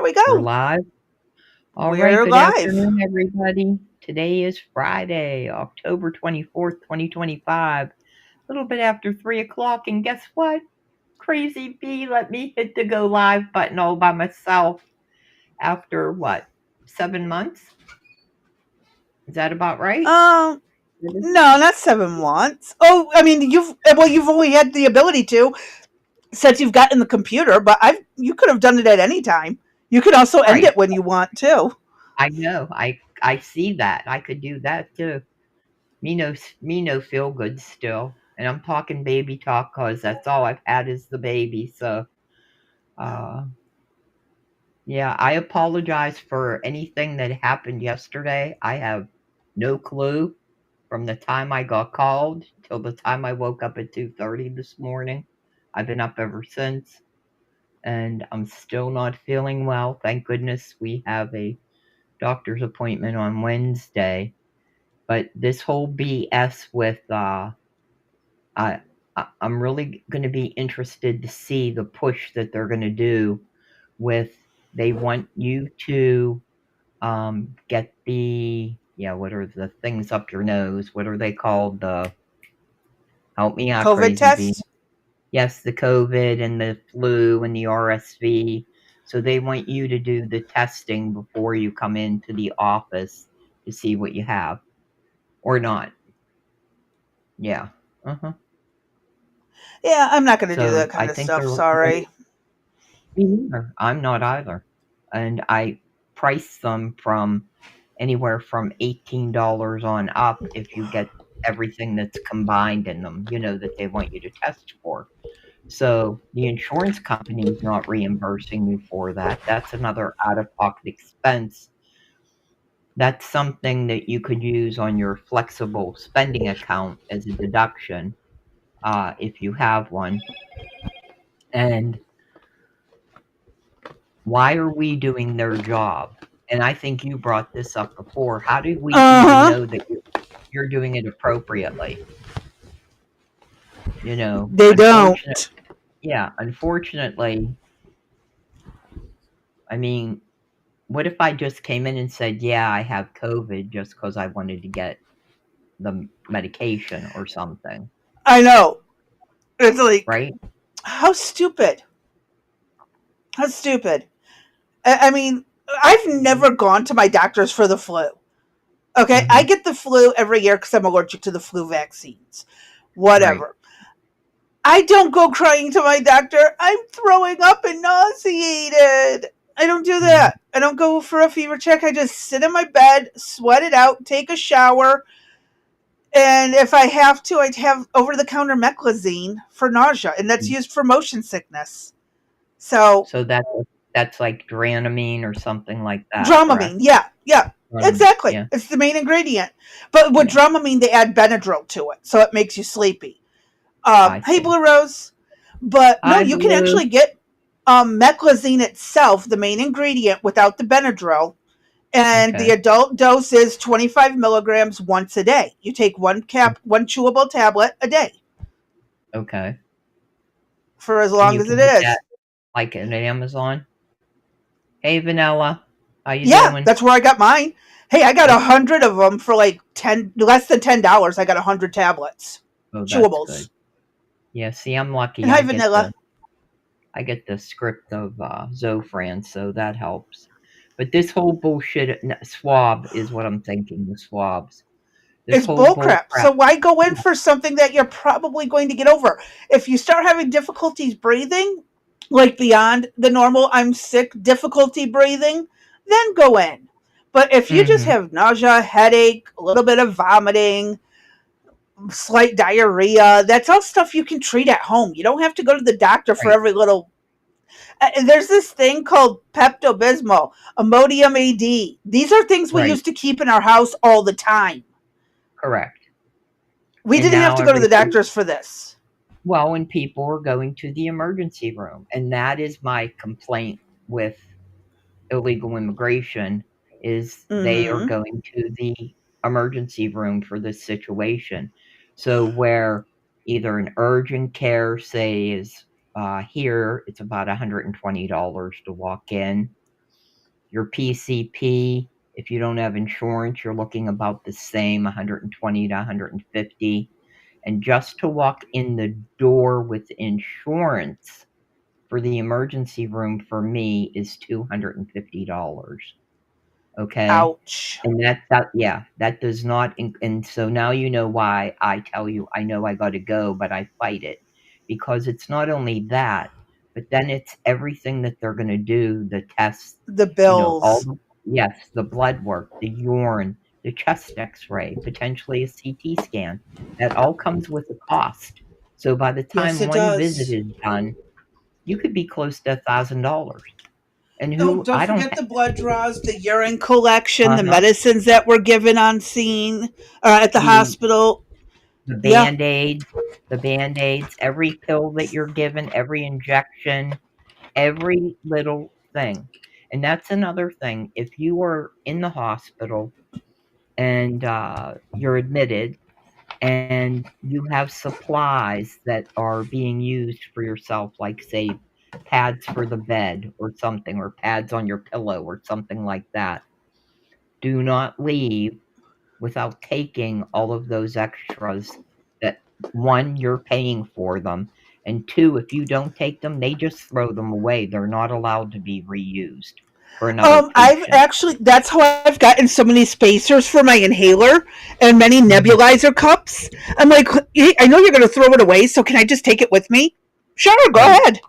we We're go. live. All right. We're Good live. afternoon, everybody. Today is Friday, October 24th, 2025. A little bit after 3 o'clock. And guess what? Crazy Bee let me hit the go live button all by myself after what? 7 months? Is that about right? Um, no, not 7 months. Oh, I mean, you've only had the ability to since you've gotten the computer, but you could have done it at any time. You can also end Right. it when you want to. I know. I see that. I could do that too. Me no feel good still. And I'm talking baby talk because that's all I've had is the baby. So, uh, yeah, I apologize for anything that happened yesterday. I have no clue from the time I got called till the time I woke up at 2:30 this morning. I've been up ever since, and I'm still not feeling well. Thank goodness we have a doctor's appointment on Wednesday. But this whole BS with I I'm really going to be interested to see the push that they're going to do with they want you to get what are the things up your nose? What are they called? Help me out, COVID Crazy Bee. test. Yes, the COVID and the flu and the RSV. So they want you to do the testing before you come into the office to see what you have or not. Yeah. Uh-huh. Yeah, I'm not going to do So that I kind of think stuff. they're Sorry. me neither. I'm not either. And I price them from anywhere from $18 on up if you get everything that's combined in them, that they want you to test for. So the insurance company is not reimbursing you for that. That's another out of pocket expense. That's something that you could use on your flexible spending account as a deduction if you have one. And why are we doing their job? And I think you brought this up before. How do we even Uh huh. know that you're doing it appropriately? They Unfortunate. don't. Yeah, unfortunately, I mean, what if I just came in and said, "Yeah, I have COVID," just because I wanted to get the medication or something, I know. It's like, right? how stupid. How stupid. I mean, I've never gone to my doctors for the flu. Okay, I Mhm. get the flu every year because I'm allergic to the flu vaccines. Right. Whatever. I don't go crying to my doctor. I'm throwing up and nauseated. I don't do Mhm. that. I don't go for a fever check. I just sit in my bed, sweat it out, take a shower, and if I have to, I'd have over the counter meclizine for nausea, and that's used for motion sickness. So, So that's like Dramamine or something like that, Dramamine, correct? yeah, yeah, exactly. Yeah. It's the main ingredient. But with Yeah. Dramamine, they add Benadryl to it, so it makes you sleepy. I Hey, see. Blue Rose. But no, Hi, you can Blue. actually get meclizine itself, the main ingredient, without the Benadryl. And the Okay. adult dose is 25 milligrams once a day. You take one chewable tablet a day Okay. for as And long you as it can get that is. like at Amazon. Hey, Vanilla. How you Yeah, doing? that's where I got mine. Hey, I got Oh, 100 of them for like less than $10. I got 100 tablets, oh, that's chewables. good. Yeah, see, I'm lucky. And hi, Vanilla. I get the script of Zofran, so that helps. But this whole bullshit swab is what I'm thinking. The swabs. This It's whole bull bullcrap. crap. So why go in for something that you're probably going to get over? If you start having difficulties breathing, like beyond the normal I'm sick difficulty breathing, then go in. But if you just Mm-hmm. have nausea, headache, a little bit of vomiting, slight diarrhea, that's all stuff you can treat at home. You don't have to go to the doctor for Right. every little. There's this thing called Pepto Bismol, Imodium AD. These are things we Right. used to keep in our house all the time. Correct. We And didn't have now to go to the everybody. doctors for this. Well, when people are going to the emergency room, and that is my complaint with illegal immigration, is they are Mm-hmm. going to the emergency room for this situation. So where either an urgent care, say, is here, it's about $120 to walk in. Your PCP, if you don't have insurance, you're looking about the same, 120 to 150. And just to walk in the door with insurance for the emergency room for me is $250. Okay? Ouch. And that does not, and so now you know why I tell you, I know I gotta go, but I fight it. Because it's not only that, but then it's everything that they're gonna do, the tests, The all bills. the yes, the blood work, the urine, the chest X-ray, potentially a CT scan. That all comes with a cost. So by the Yes, time it one visit does. is done, you could be close to $1,000. And Oh, who don't I don't forget the blood draws, the urine collection, the uh-huh. medicines that were given on scene at the The hospital. the Yeah. Band-Aids, every pill that you're given, every injection, every little thing. And that's another thing. If you are in the hospital and you're admitted and you have supplies that are being used for yourself, like, say, pads for the bed or something, or pads on your pillow or something like that, do not leave without taking all of those extras that, 1, you're paying for them, and 2, if you don't take them, they just throw them away. They're not allowed to be reused for another I've patient. actually, that's how I've gotten so many spacers for my inhaler and many Mhm, nebulizer cups. I'm like, I know you're going to throw it away, so can I just take it with me? Sure, go right. ahead.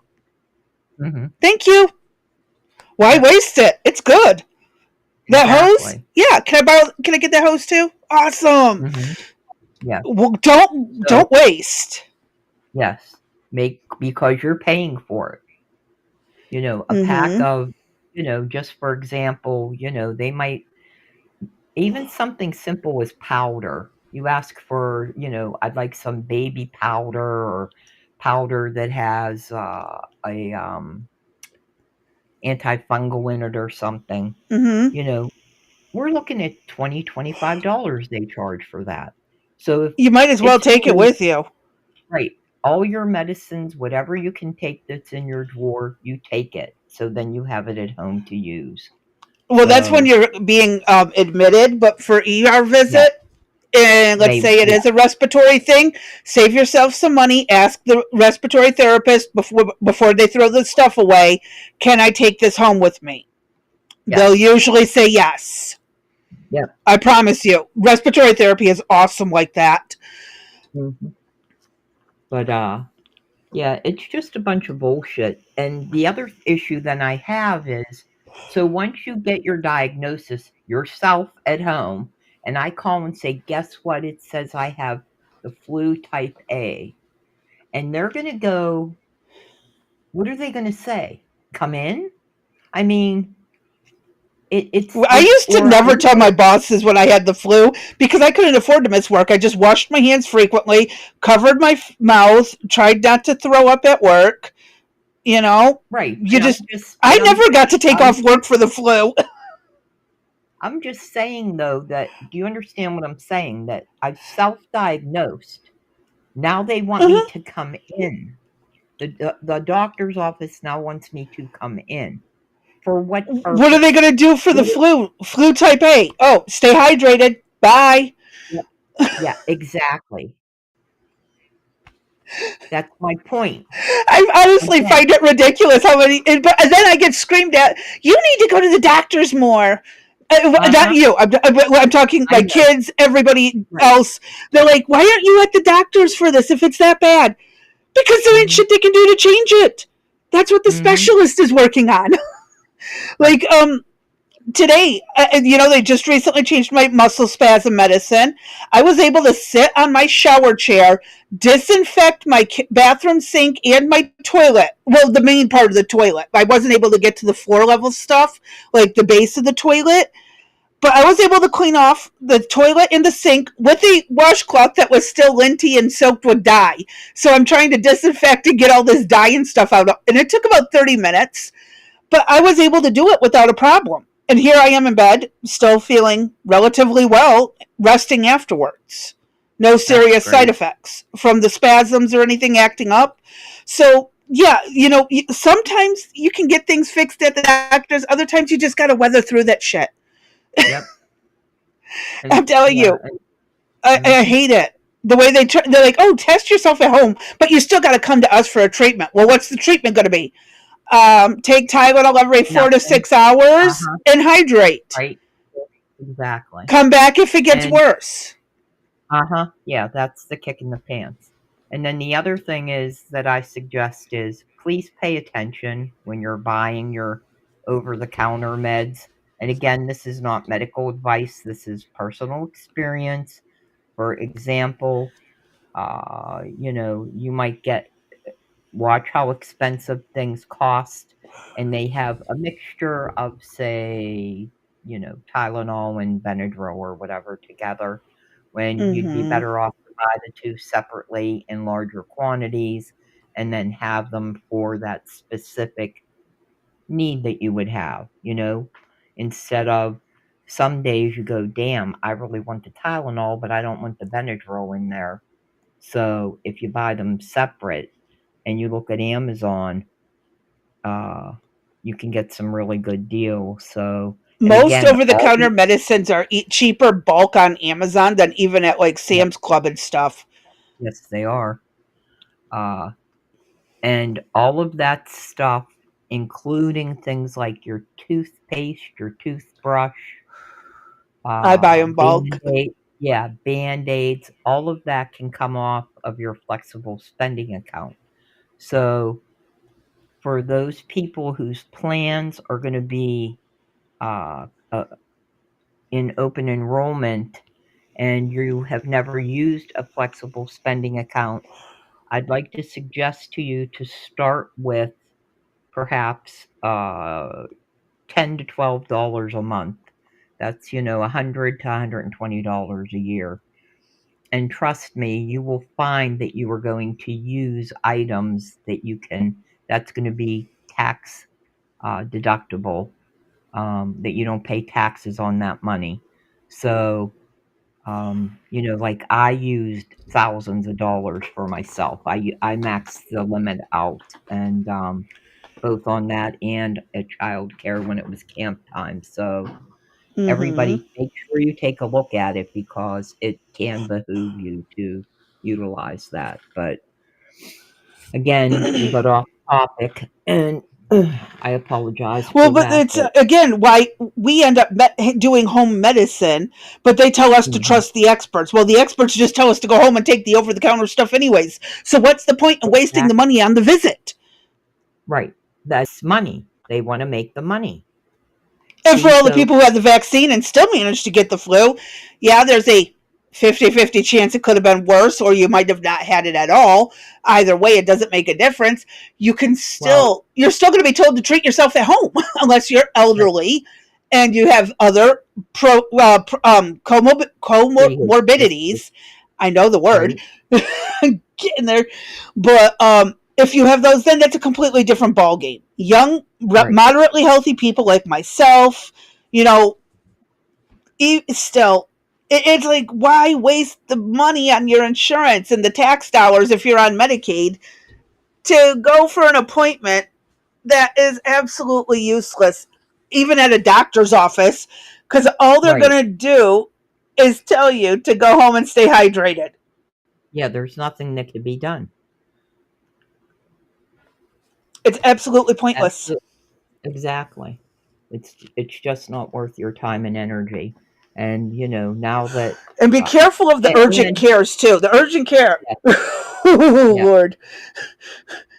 Mhm, Thank you. Why yep, waste it? It's good. That hose? exactly. Yeah. Can I get that hose too? Awesome. Mhm, yeah. Well, So, don't waste. yes, make because you're paying for it. A pack Mm-hmm. of, just for example, they might even something simple as powder. You ask for, I'd like some baby powder or powder that has a antifungal in it or something. Mm-hmm. You know, we're looking at $20, $25 they charge for that. So if You might as well it's take it flu, with you. right, all your medicines, whatever you can take that's in your drawer, you take it. So then you have it at home to use. Well, that's when So, you're being admitted, but for ER yeah, visit, and let's say it yeah, is a respiratory thing, save yourself some money. Ask the respiratory therapist before they throw the stuff away. Can I take this home with me? They'll yes. usually say yes. Yep. I promise you, respiratory therapy is awesome like that. Mhm. But, yeah, it's just a bunch of bullshit. And the other issue that I have is, so once you get your diagnosis yourself at home, and I call and say, guess what? It says I have the flu type A. And they're going to go, what are they going to say? Come in? I mean, I used to or I never tell know, my bosses when I had the flu because I couldn't afford to miss work. I just washed my hands frequently, covered my mouth, tried not to throw up at work. You know, right. you just, I But never got to take off work for the flu. I'm just saying though that, do you understand what I'm saying? That I've self-diagnosed. Now they want me Uh-huh. to come in. The doctor's office now wants me to come in. For what What are they purpose? going to do for the What flu? Flu type A. Oh, stay hydrated. Bye. Yeah, yeah, exactly. That's my point. I honestly Again, find it ridiculous how many. But then I get screamed at. You need to go to the doctors more. Not uh-huh, you. I'm talking I my know, kids, everybody right. else. They're like, why aren't you at the doctors for this if it's that bad? Because there ain't Mhm, shit they can do to change it. That's what the mhm, specialist is working on. right, Like, today, they just recently changed my muscle spasm medicine. I was able to sit on my shower chair, disinfect my bathroom sink and my toilet. Well, the main part of the toilet. I wasn't able to get to the floor level stuff, like the base of the toilet. But I was able to clean off the toilet and the sink with a washcloth that was still linty and soaked with dye. So I'm trying to disinfect and get all this dye and stuff out. And it took about 30 minutes, but I was able to do it without a problem. And here I am in bed, still feeling relatively well, resting afterwards. No that's serious side great. effects from the spasms or anything acting up. So yeah, sometimes you can get things fixed at the doctors. Other times you just got to weather through that shit. Yep. And I'm telling yeah, you, I mhm. hate it. The way they're like, oh, test yourself at home, but you still got to come to us for a treatment. Well, what's the treatment going to be? Take Tylenol every four to Nothing. six hours Uh-huh. and hydrate. Right. Exactly. Come back if it gets And worse. uh-huh. Yeah, that's the kick in the pants. And then the other thing is that I suggest is please pay attention when you're buying your over-the-counter meds. And again, this is not medical advice. This is personal experience. For example, you might get watch how expensive things cost, and they have a mixture of, say, Tylenol and Benadryl or whatever together, when you'd be Mm-hmm. better off to buy the 2 separately in larger quantities and then have them for that specific need that you would have, instead of some days you go, "Damn, I really want the Tylenol, but I don't want the Benadryl in there." So, if you buy them separate and you look at Amazon, uh, you can get some really good deals. So, and Most again, over the all counter the medicines are cheaper bulk on Amazon than even at like Yep, Sam's Club and stuff. yes, they are. Uh, and all of that stuff, including things like your toothpaste, your toothbrush, I buy them bulk. Band-Aid, yeah, Band-Aids, all of that can come off of your flexible spending account. So, for those people whose plans are gonna be, uh, uh, in open enrollment and you have never used a flexible spending account, I'd like to suggest to you to start with perhaps $10 to $12 a month. That's $100 to $120 a year. And trust me, you will find that you are going to use items that's going to be tax deductible, that you don't pay taxes on that money. So, like I used thousands of dollars for myself. I maxed the limit out, and both on that and at childcare when it was camp time. So Mm-hmm. everybody, make sure you take a look at it because it can behoove you to utilize that. But again, we got off topic, and I apologize Well, for but that. it's But again why we end up doing home medicine, but they tell us to mhm, trust the experts. Well, the experts just tell us to go home and take the over the counter stuff, anyways. So, what's the point in wasting the exactly money on the visit? right. That's money. They want to make the money. And for See, all the so people who had the vaccine and still managed to get the flu, yeah, there's a 50-50 chance it could have been worse, or you might have not had it at all. Either way, it doesn't make a difference. well, You're still going to be told to treat yourself at home unless you're right, elderly and you have other preexisting, comorbidities. I know the word. right, Getting there. But if you have those, then that's a completely different ballgame. Young, right, moderately healthy people like myself, you know, still, it's like, why waste the money on your insurance and the tax dollars if you're on Medicaid to go for an appointment that is absolutely useless, even at a doctor's office, because all they're right. going to do is tell you to go home and stay hydrated. Yeah, there's nothing that can be done. It's absolutely pointless. Absolutely, exactly. It's just not worth your time and energy. And now that And be uh, careful of the urgent and cares too. The urgent care. yeah, Oh, yeah. Lord.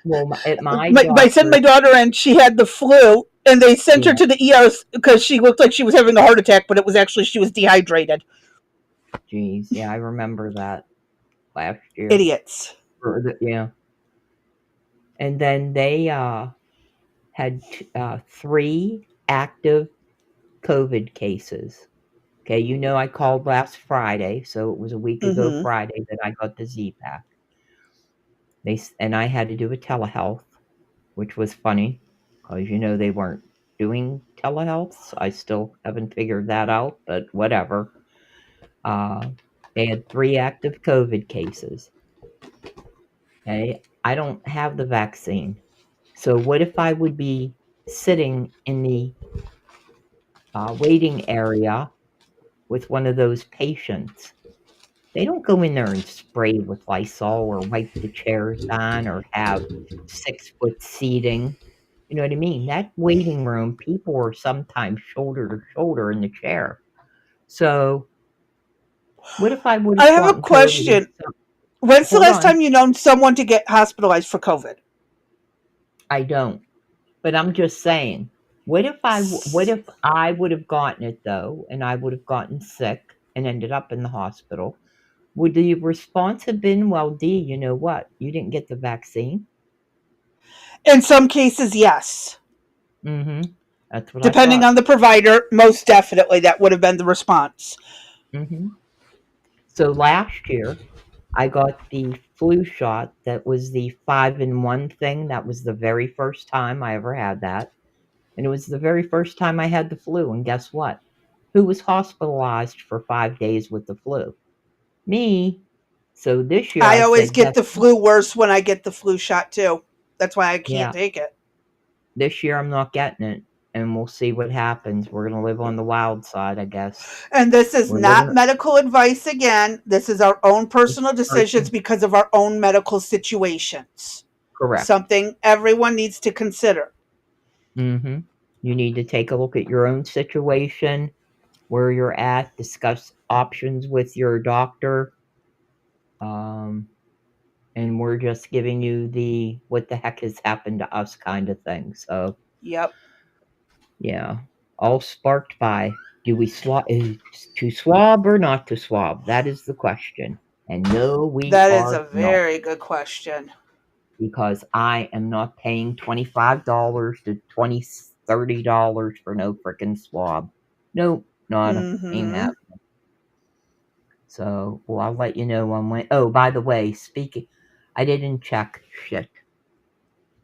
Well, at my I sent doctor, my daughter in. She had the flu, and they sent her yeah, to the ER because she looked like she was having a heart attack, but it was actually she was dehydrated. geez, yeah, I remember that last year. Idiots. Yeah, and then they had 3 active COVID cases. Okay, I called last Friday, so it was a week ago Mm-hmm. Friday that I got the Z-Pack. And I had to do a telehealth, which was funny because they weren't doing telehealths. I still haven't figured that out, but whatever. Uh, they had 3 active COVID cases. Okay, I don't have the vaccine. So what if I would be sitting in the waiting area with one of those patients? They don't go in there and spray with Lysol or wipe the chairs down or have 6-foot seating. You know what I mean? That waiting room, people are sometimes shoulder to shoulder in the chair. So what if I would I have have a gotten COVID and question. When's the hold last on, time you known someone to get hospitalized for COVID? I don't. But I'm just saying, what if I would have gotten it though, and I would have gotten sick and ended up in the hospital? Would the response have been, well, D, you know what? You didn't get the vaccine? In some cases, yes. Mm-hmm. That's what I Depending thought. on the provider, most definitely that would have been the response. Mm-hmm. So last year, I got the flu shot that was the 5-in-1 thing. That was the very first time I ever had that. And it was the very first time I had the flu. And guess what? Who was hospitalized for 5 days with the flu? Me. So this year I I always said, get guess the what? flu worse when I get the flu shot too. That's why I can't Yeah, take it. this year I'm not getting it. And we'll see what happens. We're going to live on the wild side, I guess. And this is We're living not medical advice again. This is our own this personal decisions person. because of our own medical situations. Correct. Something everyone needs to consider. Mm-hmm. You need to take a look at your own situation, where you're at, discuss options with your doctor. Um, and we're just giving you the what the heck has happened to us kind of thing. So, Yep. yeah, all sparked by do we swab to swab or not to swab? That is the question. And no, we That is a are not, very good question. because I am not paying $25 to $30 for no freaking swab. Nope, not ain't Mm-hmm. happening. So, well, I'll let you know on when. Oh, by the way, speaking, I didn't check. Shit.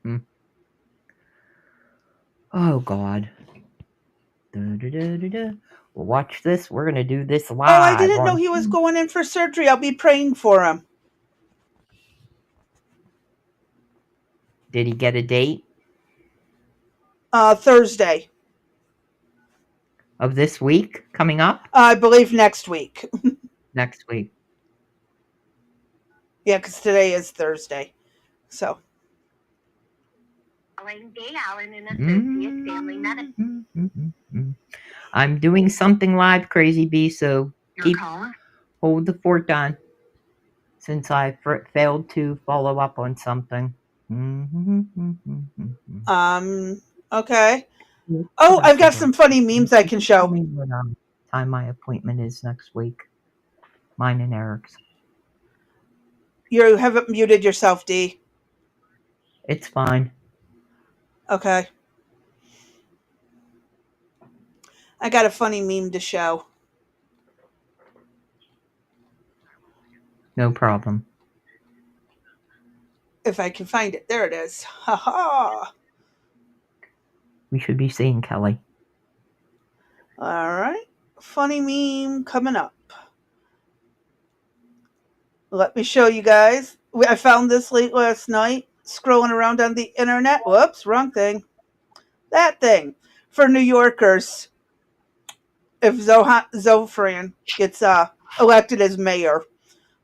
Hmm. Oh God. Da-da-da-da-da. Watch this. We're gonna do this Oh, I live didn't know on. he was going in for surgery. I'll be praying for him. Did he get a date Thursday. of this week coming up? I believe next week. Next week. Yeah, because today is Thursday. So. I'm doing something live, Crazy Bee. So keep hold the fort down, since I failed to follow up on something. Um. Okay. What Oh, else I've is got on? some funny memes I can Tell show. me what time my appointment is next week. Mine and Eric's. You haven't muted yourself, D. It's fine. Okay. I got a funny meme to show. No problem. If I can find it. There it is. Ha ha. We should be seeing Kelly. All right. Funny meme coming up. Let me show you guys. I found this late last night, scrolling around on the internet. Whoops, wrong thing. That thing. For New Yorkers, if Zofran gets elected as mayor.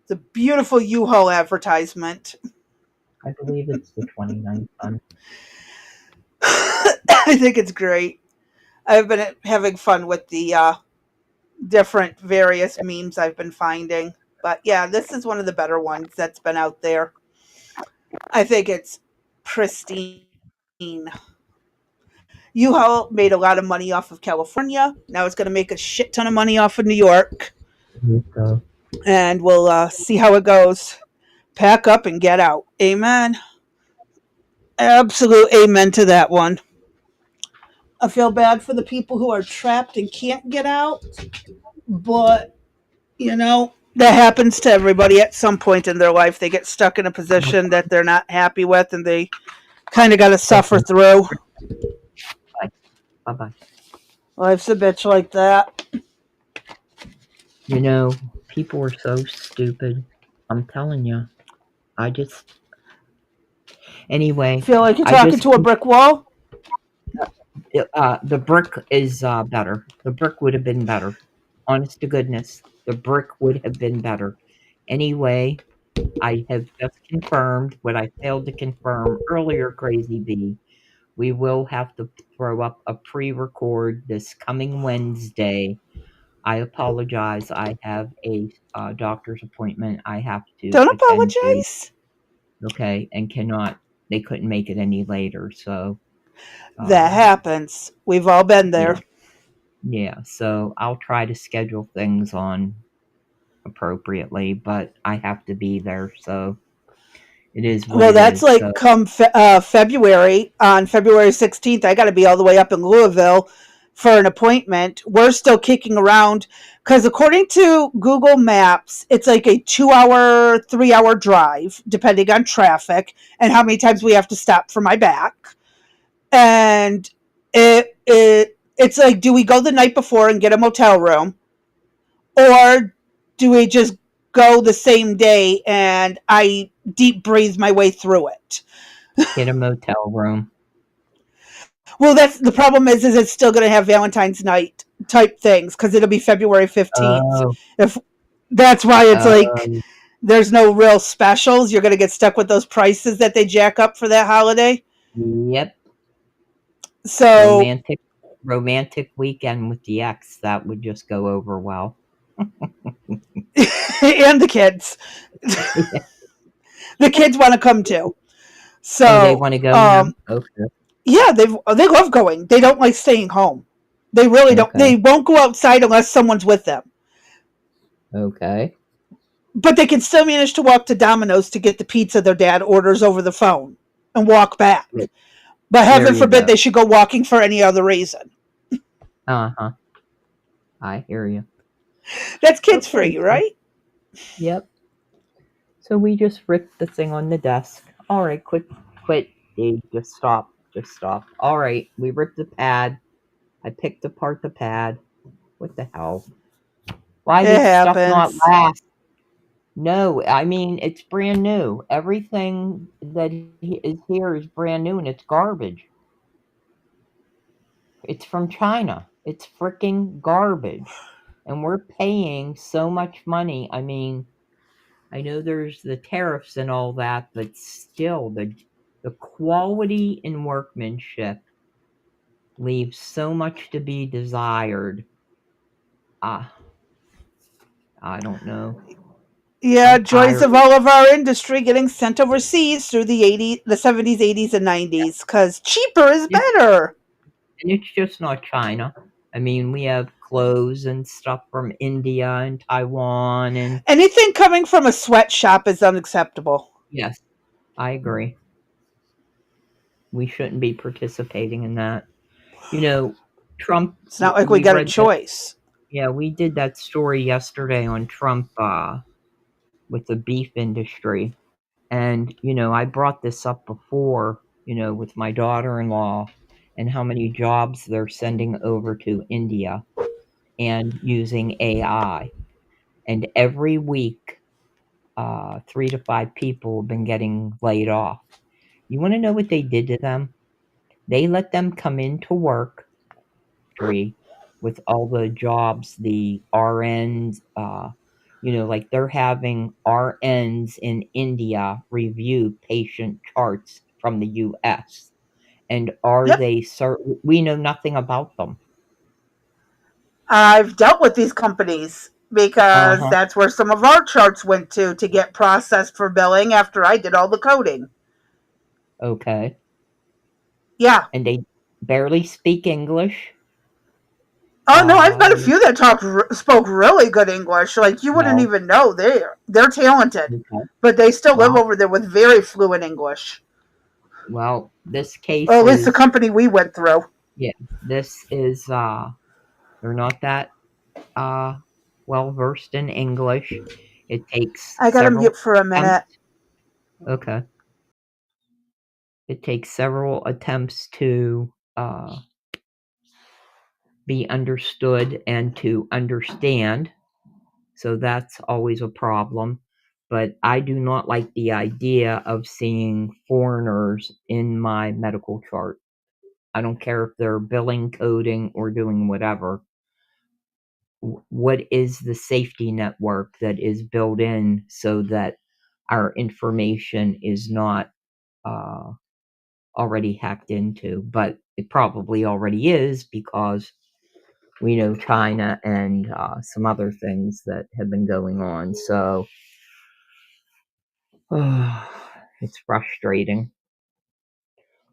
It's a beautiful U-Haul advertisement. I believe it's the 29th son. I think it's great. I've been having fun with the different various memes I've been finding. But yeah, this is one of the better ones that's been out there. I think it's pristine. U-Haul made a lot of money off of California. Now it's going to make a shit ton of money off of New York. So, And we'll see how it goes. Pack up and get out. Amen. Absolute amen to that one. I feel bad for the people who are trapped and can't get out, but that happens to everybody at some point in their life. They get stuck in a position that they're not happy with, and they kind of got to suffer okay. through. Bye bye. Life's a bitch like that. You know, people are so stupid. I'm telling you. I just Anyway, Feel like you're I talking just to a brick wall? the brick is better. The brick would have been better. Honest to goodness, the brick would have been better. Anyway, I have just confirmed what I failed to confirm earlier, Crazy B. We will have to throw up a pre-record this coming Wednesday. I apologize. I have a doctor's appointment I have to Don't attend to. apologize. Okay, and they couldn't make it any later. So, That um, happens. We've all been there. yeah, yeah. So I'll try to schedule things on appropriately, but I have to be there. So it is what Well, it that's is. like So come February. On February 16th, I got to be all the way up in Louisville for an appointment. We're still kicking around because, according to Google Maps, it's like a 2 hour, 3 hour drive, depending on traffic and how many times we have to stop for my back. And it's like, do we go the night before and get a motel room, or do we just go the same day and I deep breathe my way through it? get a motel room. Well, that's the problem is it's still going to have Valentine's night type things because it'll be February 15th. Oh, If that's why it's like oh, there's no real specials. You're going to get stuck with those prices that they jack up for that holiday. yep. So, Romantic weekend with the ex. That would just go over well. and the kids. The kids want to come too. Oh, they So, want to go now? Okay. yeah, they love going. They don't like staying home. They really don't. Okay. They won't go outside unless someone's with them. Okay. But they can still manage to walk to Domino's to get the pizza their dad orders over the phone and walk Yep. back. But There heaven you forbid go. they should go walking for any other reason. Uh-huh. I hear you. That's kids for Okay. you, right? Yep. So we just ripped the thing on the desk. All right, quit, Dave. Just stop. Just stop. All right, we ripped the pad. I picked apart the pad. What the hell? Why It does stuff not happens. last? No, I mean, it's brand new. Everything that is here is brand new and it's garbage. It's from China. It's freaking garbage. And we're paying so much money. I mean, I know there's the tariffs and all that, but still, the quality and workmanship leaves so much to be desired. Ah, I don't know. Yeah, I'm joys tired. of all of our industry getting sent overseas through the 80s, the 70s, 80s, and 90s because cheaper is It, better. and it's just not China. I mean, we have clothes and stuff from India and Taiwan, and Anything coming from a sweatshop is unacceptable. yes, I agree. We shouldn't be participating in that. You know, Trump. It's not like we We got a read that. choice. Yeah, we did that story yesterday on Trump with the beef industry. And, I brought this up before, with my daughter in law and how many jobs they're sending over to India and using AI. And every week, 3 to 5 people have been getting laid off. You want to know what they did to them? They let them come into work with all the jobs, the RNs, like they're having RNs in India review patient charts from the US. And are Yep. they we know nothing about them. I've dealt with these companies because Uh-huh. that's where some of our charts went to get processed for billing after I did all the coding. Okay. Yeah. And they barely speak English. Oh no, I've got a Uh, few that spoke really good English. Like you wouldn't well, even know they're talented, okay. but they still live Well, over there with very fluent English. this Or case at least the is, company we went through. yeah, this is, they're not that uh, well versed in English. It takes I got to several mute for a attempts. minute. Okay. It takes several attempts to be understood and to understand. So that's always a problem. but I do not like the idea of seeing foreigners in my medical chart. I don't care if they're billing, coding, or doing whatever. What is the safety network that is built in so that our information is not already hacked into? But it probably already is, because we know China and some other things that have been going on. So it's frustrating.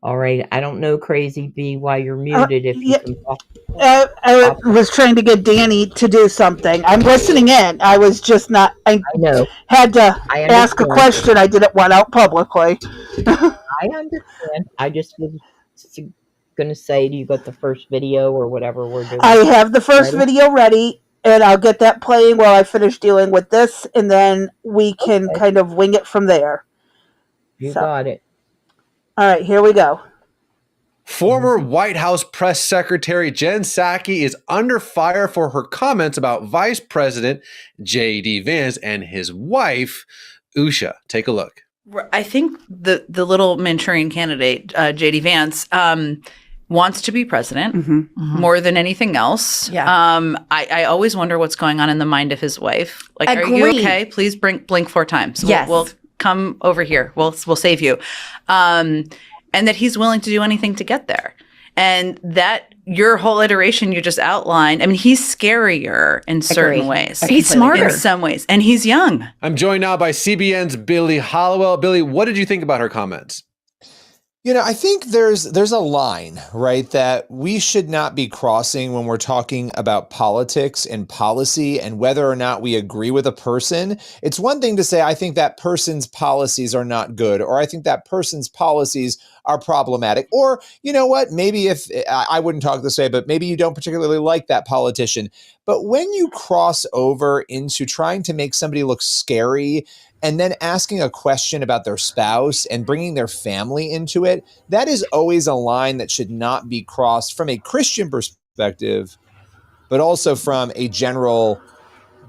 All right, I don't know, Crazy B, why you're muted. If you Yeah, can pop I up. was trying to get Danny to do something. I'm listening in. I was just not. I I know, had to I ask a understand. question. I didn't want out publicly. I understand. I just was gonna say, do you got the first video or whatever we're doing I have the first ready? video ready, and I'll get that playing while I finish dealing with this, and then we can Okay, kind of wing it from there. you So, got it. all right, here we go. Former White House press secretary Jen Psaki is under fire for her comments about Vice President J.D. Vance and his wife, Usha. Take a look. I think the little Manchurian candidate, J.D. Vance, wants to be president more than anything else. Yeah. I always wonder what's going on in the mind of his wife. Like, are you Agreed. okay? Please blink 4 times. Yes. We'll come over here. We'll save you. And that he's willing to do anything to get there. And that your whole iteration you just outlined, I mean, he's scarier in certain Agreed. ways. He's smarter. In some ways. And he's young. I'm joined now by CBN's Billy Hollowell. Billy, what did you think about her comments? You know, I think there's a line, right, that we should not be crossing when we're talking about politics and policy and whether or not we agree with a person. It's one thing to say, I think that person's policies are not good, or I think that person's policies are problematic. Or, you know what, maybe if I wouldn't talk this way, but maybe you don't particularly like that politician. But when you cross over into trying to make somebody look scary and then asking a question about their spouse and bringing their family into it, that is always a line that should not be crossed from a Christian perspective, but also from a general,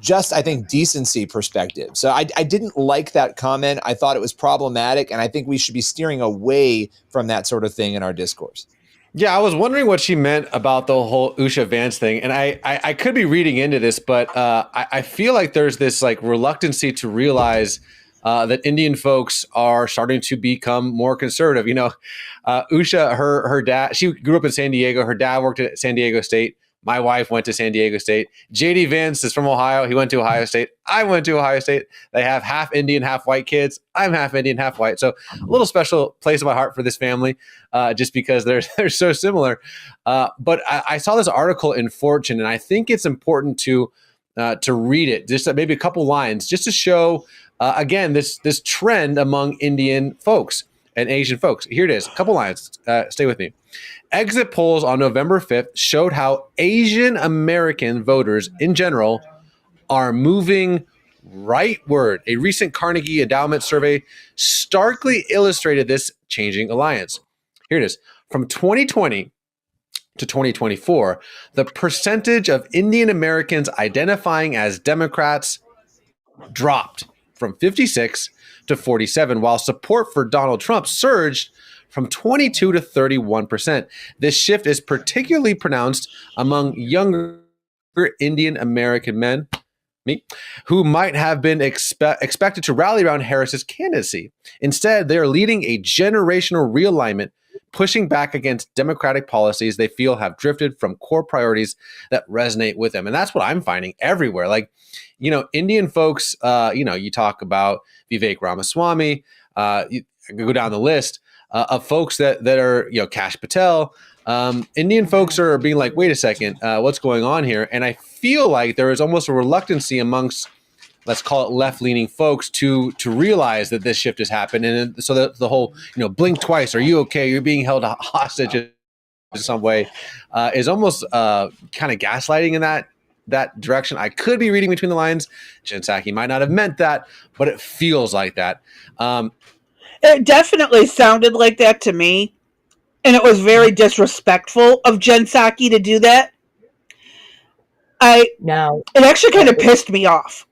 just, I think, decency perspective. So I didn't like that comment. I thought it was problematic, and I think we should be steering away from that sort of thing in our discourse. Yeah, I was wondering what she meant about the whole Usha Vance thing. And I could be reading into this, but I feel like there's this like reluctancy to realize that Indian folks are starting to become more conservative. You know, Usha, her dad, she grew up in San Diego. Her dad worked at San Diego State. My wife went to San Diego State. J.D. Vance is from Ohio. He went to Ohio State. I went to Ohio State. They have half Indian, half white kids. I'm half Indian, half white. So a little special place in my heart for this family, just because they're so similar. But I saw this article in Fortune, and I think it's important to read it, just maybe a couple lines, just to show, again, this trend among Indian folks and Asian folks. Here it is, a couple lines. Stay with me. Exit polls on November 5th showed how Asian American voters in general are moving rightward. A recent Carnegie Endowment survey starkly illustrated this changing alliance. Here it is. From 2020 to 2024, the percentage of Indian Americans identifying as Democrats dropped from 56 to 47, while support for Donald Trump surged from 22 to 31%. This shift is particularly pronounced among younger Indian American men, me, who might have been expected to rally around Harris's candidacy. Instead, they are leading a generational realignment, pushing back against Democratic policies they feel have drifted from core priorities that resonate with them. And that's what I'm finding everywhere. Like, you know, Indian folks, you talk about Vivek Ramaswamy, you go down the list of folks that are, Kash Patel. Indian folks are being like, wait a second, what's going on here? And I feel like there is almost a reluctancy amongst, let's call it left-leaning folks, to realize that this shift has happened. And so the whole, blink twice, are you okay? You're being held hostage in some way, is almost kind of gaslighting in that direction. I could be reading between the lines. Jen Psaki might not have meant that, but it feels like that. It definitely sounded like that to me. And it was very disrespectful of Jen Psaki to do that. It actually kind of pissed me off.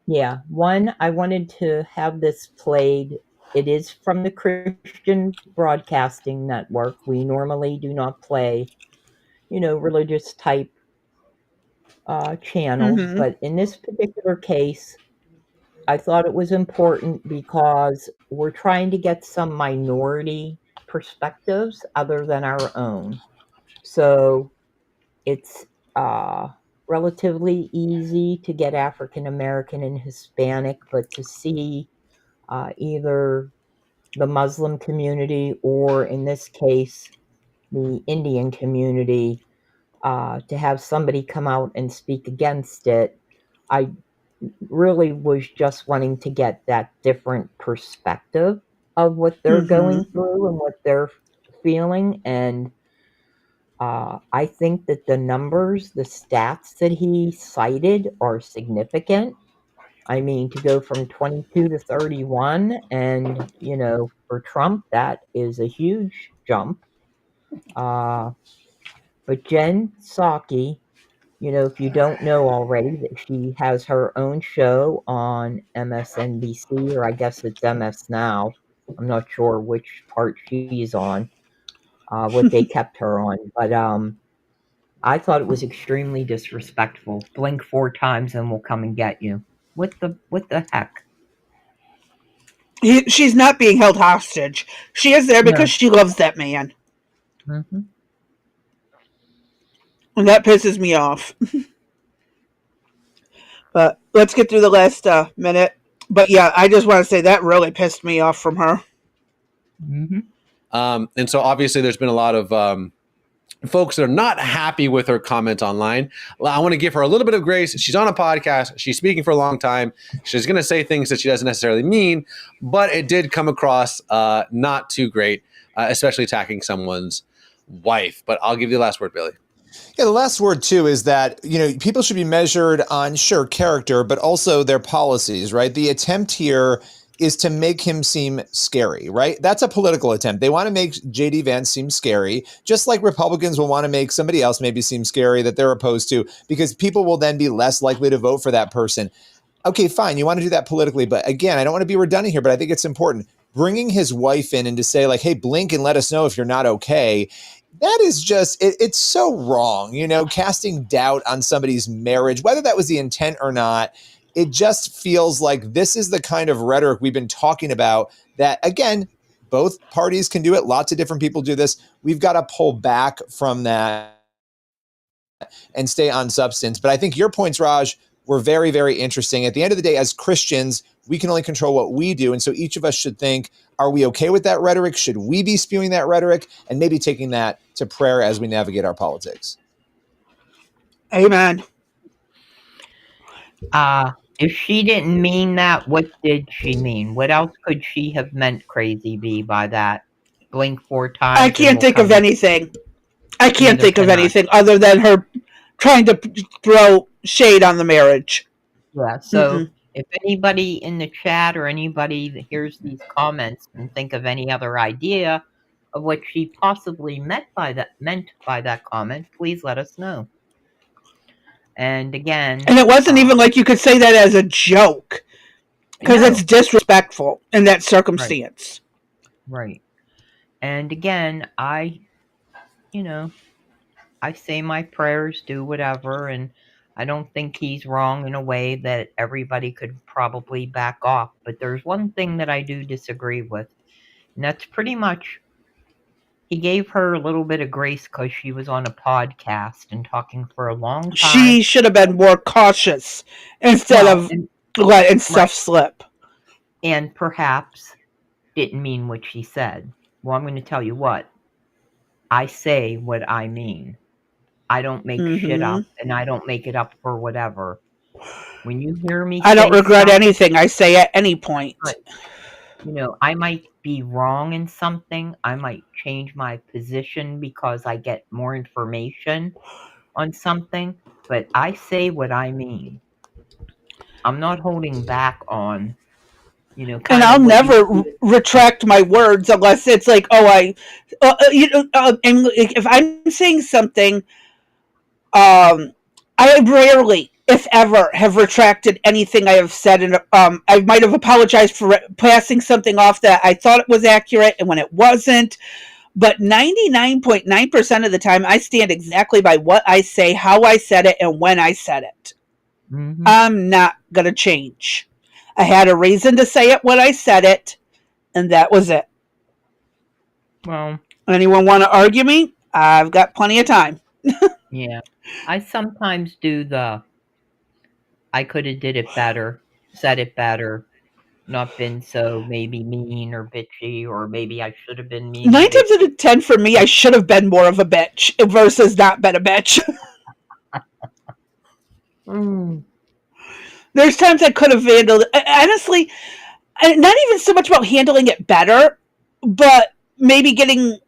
Yeah, one, I wanted to have this played. It is from the Christian Broadcasting Network. We normally do not play, religious type channels, Mm-hmm. but in this particular case, I thought it was important because we're trying to get some minority perspectives other than our own. So it's uh, relatively easy to get African American and Hispanic, but to see either the Muslim community or, in this case, the Indian community, to have somebody come out and speak against it, I really was just wanting to get that different perspective of what they're Mm-hmm. going through and what they're feeling. And I think that the numbers, the stats that he cited are significant. I mean, to go from 22 to 31, and, for Trump, that is a huge jump. Uh, but Jen Psaki, if you don't know already, that she has her own show on MSNBC, or I guess it's MS Now. I'm not sure which part she's on, what they kept her on. But I thought it was extremely disrespectful. Blink 4 times and we'll come and get you. What the heck? She's not being held hostage. She is there because No. she loves that man. Mm-hmm. And that pisses me off. But let's get through the last minute. But yeah, I just want to say that really pissed me off from her. Mm-hmm. And so obviously there's been a lot of folks that are not happy with her comment online. I want to give her a little bit of grace. She's on a podcast. She's speaking for a long time. She's going to say things that she doesn't necessarily mean, but it did come across not too great, especially attacking someone's wife. But I'll give you the last word, Billy. Yeah, the last word too is that, people should be measured on, sure, character, but also their policies, right? The attempt here is to make him seem scary, right? That's a political attempt. They want to make J.D. Vance seem scary, just like Republicans will want to make somebody else maybe seem scary that they're opposed to, because people will then be less likely to vote for that person. Okay, fine. You want to do that politically. But again, I don't want to be redundant here, but I think it's important. Bringing his wife in and to say like, hey, blink and let us know if you're not okay. That is just, it's so wrong, casting doubt on somebody's marriage, whether that was the intent or not. It just feels like this is the kind of rhetoric we've been talking about that, again, both parties can do it. Lots of different people do this. We've got to pull back from that and stay on substance. But I think your points, Raj, were very, very interesting. At the end of the day, as Christians, we can only control what we do. And so each of us should think, are we okay with that rhetoric? Should we be spewing that rhetoric? And maybe taking that to prayer as we navigate our politics. Amen. If she didn't mean that, what did she mean? What else could she have meant, Crazy Bee, by that? Blink 4 times. I can't think of anything. I can't Neither think of can I. anything other than her trying to throw shade on the marriage. Yeah, so Mm-mm. if anybody in the chat or anybody that hears these comments can think of any other idea of what she possibly meant by that comment, please let us know. And again, And it wasn't even like you could say that as a joke, because no, it's disrespectful in that circumstance. right. And again, I say my prayers, do whatever, and I don't think he's wrong in a way that everybody could probably back off. But there's one thing that I do disagree with, and that's pretty much he gave her a little bit of grace because she was on a podcast and talking for a long time. She should have been more cautious instead of letting stuff slip. And perhaps didn't mean what she said. Well, I'm going to tell you what. I say what I mean. I don't make shit up, and I don't make it up for whatever. When you hear me I don't say regret something, anything I say at any point. but, I might be wrong in something. I might change my position because I get more information on something, but I say what I mean. I'm not holding back on, And I'll never retract my words unless it's like, and if I'm saying something, I rarely if ever, have retracted anything I have said. And I might have apologized for passing something off that I thought it was accurate and when it wasn't. But 99.9% of the time, I stand exactly by what I say, how I said it, and when I said it. Mm-hmm. I'm not going to change. I had a reason to say it when I said it, and that was it. Well, Anyone want to argue me? I've got plenty of time. yeah. I sometimes do the I could have did it better, said it better, not been so maybe mean or bitchy, or maybe I should have been mean 9 and times out bitchy. of 10 for me, I should have been more of a bitch versus not been a bitch. There's times I could have handled it. Honestly, not even so much about handling it better, but maybe getting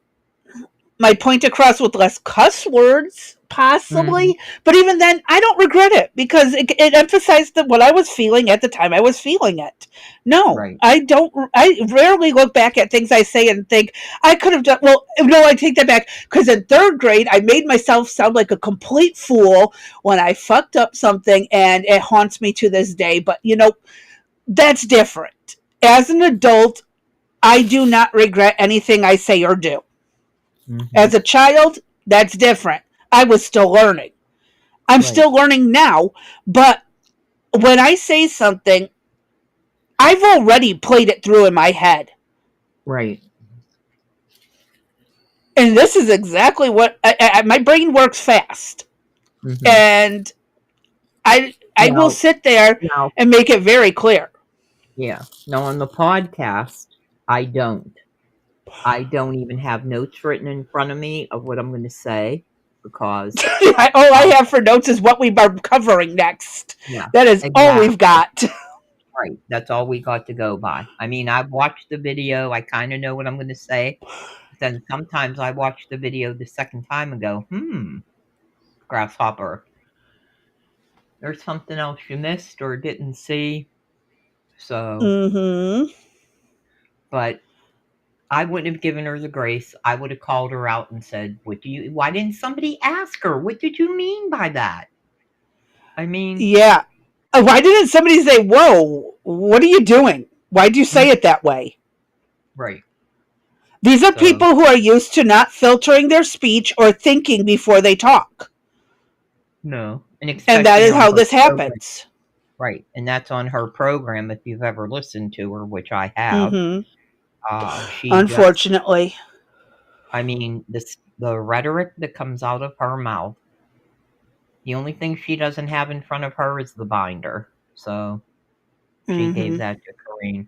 my point across with less cuss words, possibly. But even then, I don't regret it because it emphasized that what I was feeling at the time I was feeling it. No, Right. I don't. I rarely look back at things I say and think I could have done. Well, no, I take that back because in 3rd grade, I made myself sound like a complete fool when I fucked up something, and it haunts me to this day. But that's different. As an adult, I do not regret anything I say or do. Mm-hmm. As a child, that's different. I was still learning. I'm still learning now, but when I say something, I've already played it through in my head. Right. And this is exactly what my brain works fast. Mm-hmm. And I will sit there and make it very clear. Yeah. Now on the podcast, I don't even have notes written in front of me of what I'm going to say because all I have for notes is what we are covering next. Yeah, that is all we've got. Right. That's all we got to go by. I mean, I've watched the video. I kind of know what I'm going to say. But then sometimes I watch the video the second time and go, grasshopper. There's something else you missed or didn't see. So, but I wouldn't have given her the grace. I would have called her out and said, why didn't somebody ask her? What did you mean by that? I mean, yeah. Why didn't somebody say, whoa, what are you doing? Why'd you say it that way? Right. These are people who are used to not filtering their speech or thinking before they talk. No. And that is how this happens. Right. And that's on her program, if you've ever listened to her, which I have. Unfortunately. I mean, the rhetoric that comes out of her mouth, the only thing she doesn't have in front of her is the binder. So she gave that to Corrine.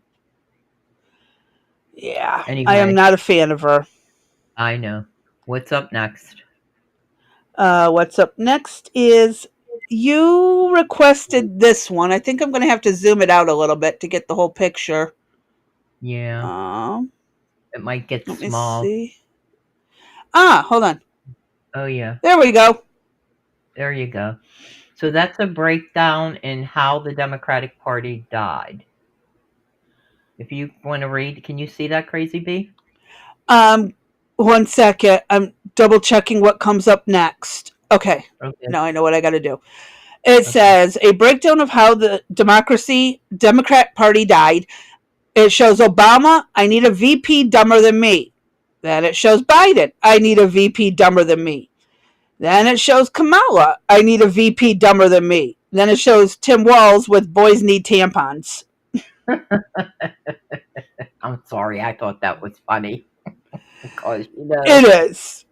Yeah. Anyway, I am not a fan of her. I know. What's up next? What's up next is you requested this one. I think I'm going to have to zoom it out a little bit to get the whole picture. Yeah. It might get let small. Me see. Hold on. Oh, yeah. There we go. There you go. So that's a breakdown in how the Democratic Party died. If you want to read, can you see that, Crazy Bee? 1 second. I'm double checking what comes up next. Okay. Now I know what I got to do. It says a breakdown of how the Democrat Party died. It shows Obama, I need a VP dumber than me. Then it shows Biden, I need a VP dumber than me. Then it shows Kamala, I need a VP dumber than me. Then it shows Tim Walz with boys need tampons. I'm sorry, I thought that was funny. Because, it is.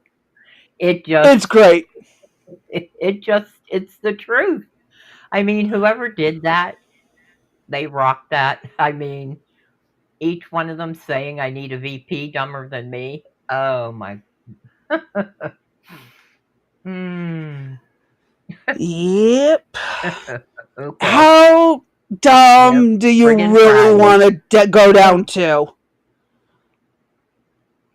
It's great. It's the truth. I mean, whoever did that, they rocked that. I mean, each one of them saying, I need a VP dumber than me. Oh, my. Yep. Okay. How dumb do you really want to go down to?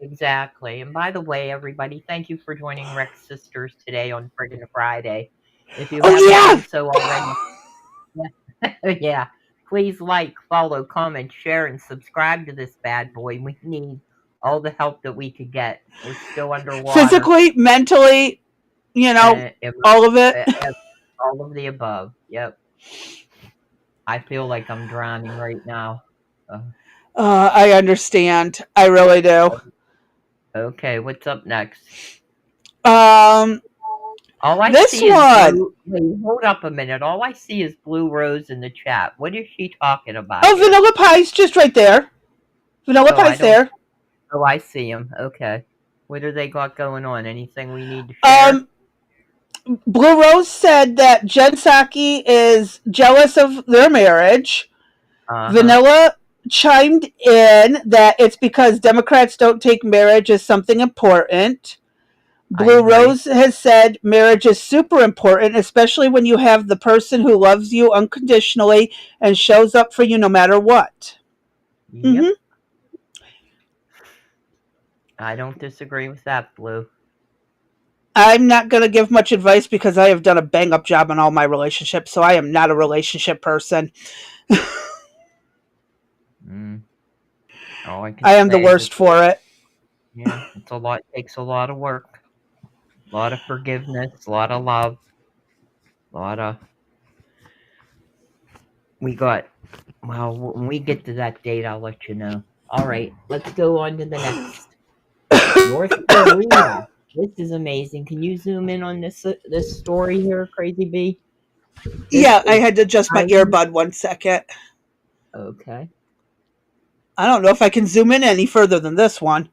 Exactly. And by the way, everybody, thank you for joining Rex Sisters today on Friggin' Friday. If you haven't done so already, yeah, please like, follow, comment, share, and subscribe to this bad boy. We need all the help that we could get. We're still underwater. Physically, mentally, all of it. All of the above. Yep. I feel like I'm drowning right now. I understand. I really do. Okay, what's up next? Um, All I this see is one. blue. Wait, hold up a minute. All I see is Blue Rose in the chat. What is she talking about Oh, here? Vanilla Pie's just right there. Vanilla Oh, I Pie's don't. there. Oh, I see him. Okay. What do they got going on? Anything we need to share? Blue Rose said that Jen Psaki is jealous of their marriage. Vanilla chimed in that it's because Democrats don't take marriage as something important. Blue Rose has said marriage is super important, especially when you have the person who loves you unconditionally and shows up for you no matter what. Yep. I don't disagree with that, Blue. I'm not going to give much advice because I have done a bang up job on all my relationships, so I am not a relationship person. All I can I am the say worst for it. Yeah, it's a lot. Takes a lot of work, a lot of forgiveness, a lot of love, a lot of. We got. Well, when we get to that date, I'll let you know. All right, let's go on to the next. North Korea. This is amazing. Can you zoom in on this story here, Crazy B? Yeah, I had to adjust my earbud 1 second. Okay. I don't know if I can zoom in any further than this one.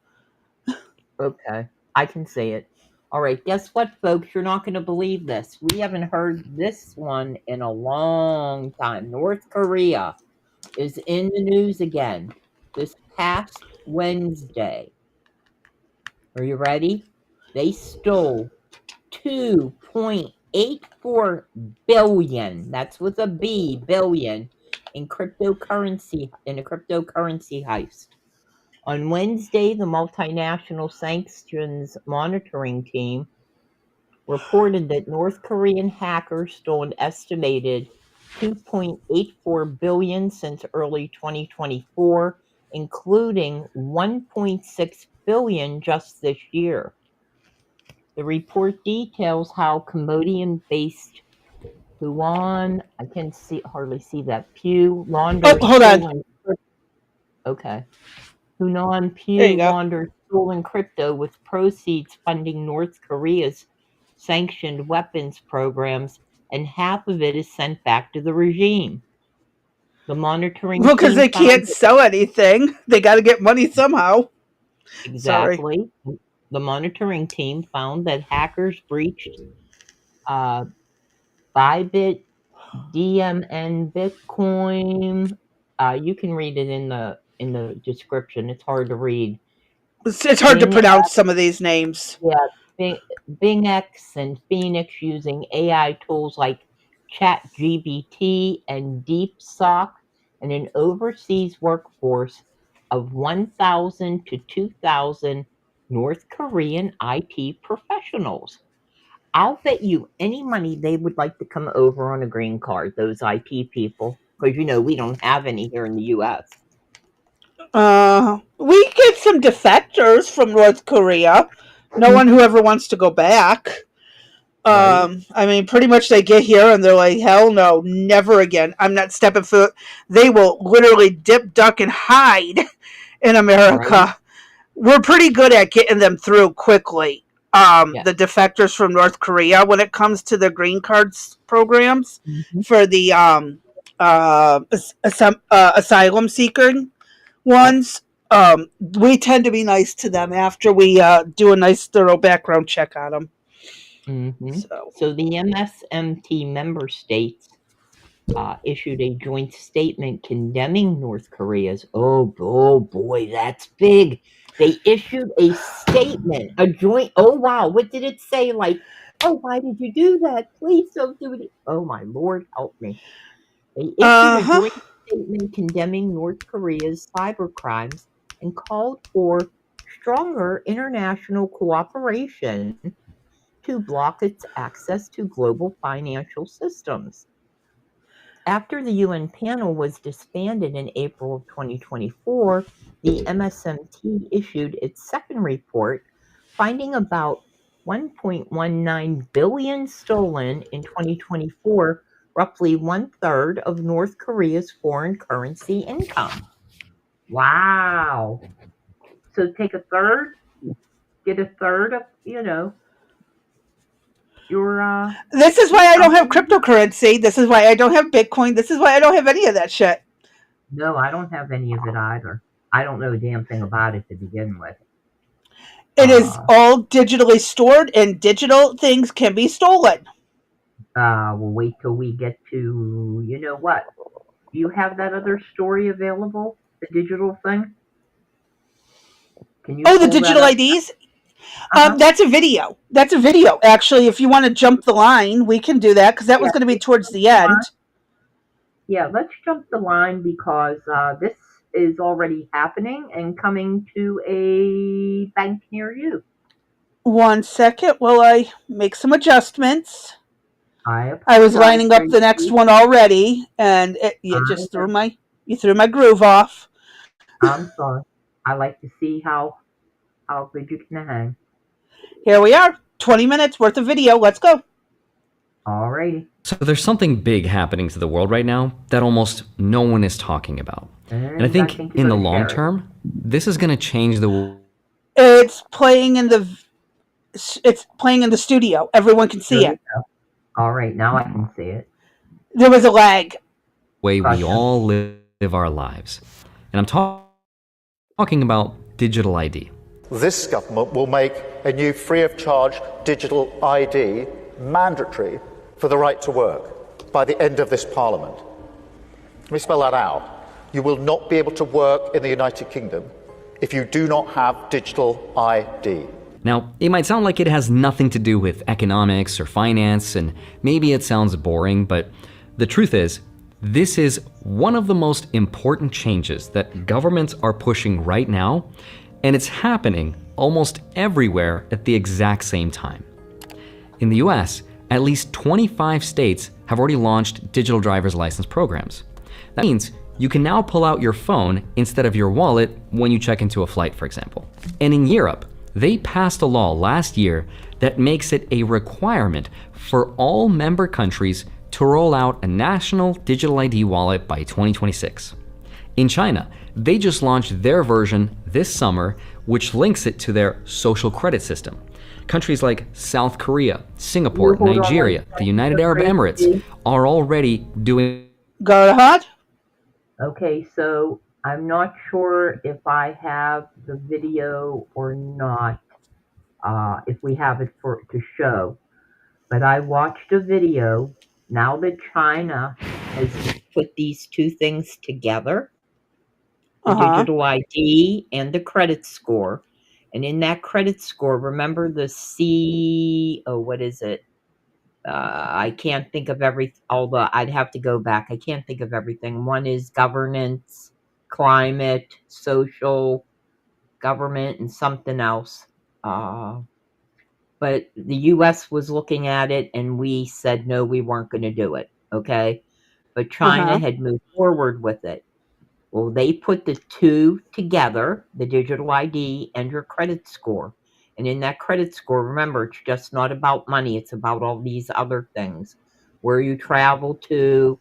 Okay, I can see it. All right, guess what, folks? You're not going to believe this. We haven't heard this one in a long time. North Korea is in the news again this past Wednesday. Are you ready? They stole 2.84 billion. That's with a B, billion, in a cryptocurrency heist. On Wednesday, the multinational sanctions monitoring team reported that North Korean hackers stole an estimated 2.84 billion since early 2024, including 1.6 billion just this year. The report details how Cambodian-based Huan, I can hardly see that, Pew laundered hold on. stolen. Okay. Hunan There you Pew go. laundered stolen crypto with proceeds funding North Korea's sanctioned weapons programs, and half of it is sent back to the regime. The monitoring Well, because team they found can't sell anything. They got to get money somehow. exactly. Sorry. The monitoring team found that hackers breached Bybit, DMN Bitcoin. You can read it in the description. It's hard to read. It's hard to pronounce some of these names. Yeah, BingX and Phoenix using AI tools like ChatGPT and DeepSock, and an overseas workforce of 1,000 to 2,000 North Korean IT professionals. I'll bet you any money they would like to come over on a green card, those IT people, because we don't have any here in the U.S. We get some defectors from North Korea. No one who ever wants to go back. Right. I mean, pretty much they get here and they're like, hell no, never again. I'm not stepping foot. They will literally dip, duck, and hide in America. Right. We're pretty good at getting them through quickly. Yeah. The defectors from North Korea, when it comes to the green cards programs for the asylum seeking ones, we tend to be nice to them after we do a nice thorough background check on them. So the MSMT member states issued a joint statement condemning North Korea's. Oh boy, that's big. They issued a statement, a joint. Oh wow, what did it say? Like, oh, why did you do that? Please don't do it. Oh my Lord, help me. They issued a joint statement condemning North Korea's cyber crimes and called for stronger international cooperation to block its access to global financial systems. After the UN panel was disbanded in April of 2024, the MSMT issued its second report, finding about 1.19 billion stolen in 2024, roughly 1/3 of North Korea's foreign currency income. Wow. So take a third, get a third of, your This is why I don't have cryptocurrency. This is why I don't have Bitcoin. This is why I don't have any of that shit. No, I don't have any of it either. I don't know a damn thing about it to begin with. It is all digitally stored, and digital things can be stolen. We'll wait till we get to, you know what? Do you have that other story available? The digital thing? Can you Oh, the pull that digital up? IDs? Uh-huh. That's a video. That's a video. Actually, if you want to jump the line, we can do that because that was Yeah. going to be towards the end. Yeah, let's jump the line because this is already happening and coming to a bank near you. 1 second while I make some adjustments. I I was apologize, lining up the next Tracy. one already, and you just threw my groove off. I'm sorry. I like to see how good you can hang. Here we are, 20 minutes worth of video. Let's go. Alrighty. So there's something big happening to the world right now that almost no one is talking about. And I think you're in the gonna long share it. term, this is going to change the world. It's playing in the studio. Everyone can see There you it. go. All right, now I can see it. There was a lag. Way we Gotcha. all live our lives. And I'm talking about digital ID. This government will make a new free of charge digital ID mandatory for the right to work by the end of this Parliament. Let me spell that out. You will not be able to work in the United Kingdom if you do not have digital ID. Now, it might sound like it has nothing to do with economics or finance, and maybe it sounds boring, but the truth is, this is one of the most important changes that governments are pushing right now, and it's happening almost everywhere at the exact same time. In the US, at least 25 states have already launched digital driver's license programs. That means you can now pull out your phone instead of your wallet when you check into a flight, for example. And in Europe, they passed a law last year that makes it a requirement for all member countries to roll out a national digital ID wallet by 2026. In China, they just launched their version this summer, which links it to their social credit system. Countries like South Korea, Singapore, Nigeria, the United Arab Emirates are already doing. Go ahead. Okay, so I'm not sure if I have the video or not, if we have it to show, but I watched a video now that China has put these two things together, the digital ID and the credit score. And in that credit score, remember the what is it? I can't think of although I'd have to go back. I can't think of everything. One is governance, climate, social, government, and something else. But the US was looking at it and we said, no, we weren't going to do it. Okay. But China had moved forward with it. Well, they put the two together, the digital ID and your credit score. And in that credit score, remember, it's just not about money. It's about all these other things. Where you travel to,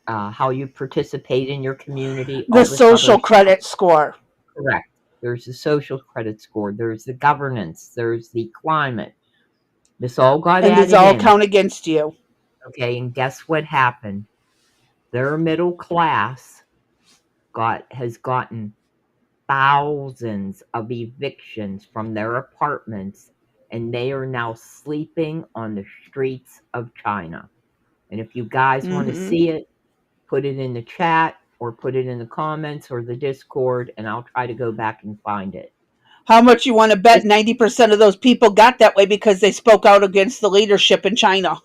how you participate in your community. The social credit score. Correct. There's the social credit score. There's the governance. There's the climate. This all got added in. And these all count against you. Okay, and guess what happened? Their middle class has gotten thousands of evictions from their apartments, and they are now sleeping on the streets of China. And if you guys want to see it, put it in the chat or put it in the comments or the Discord, and I'll try to go back and find it. How much you want to bet 90% of those people got that way because they spoke out against the leadership in China?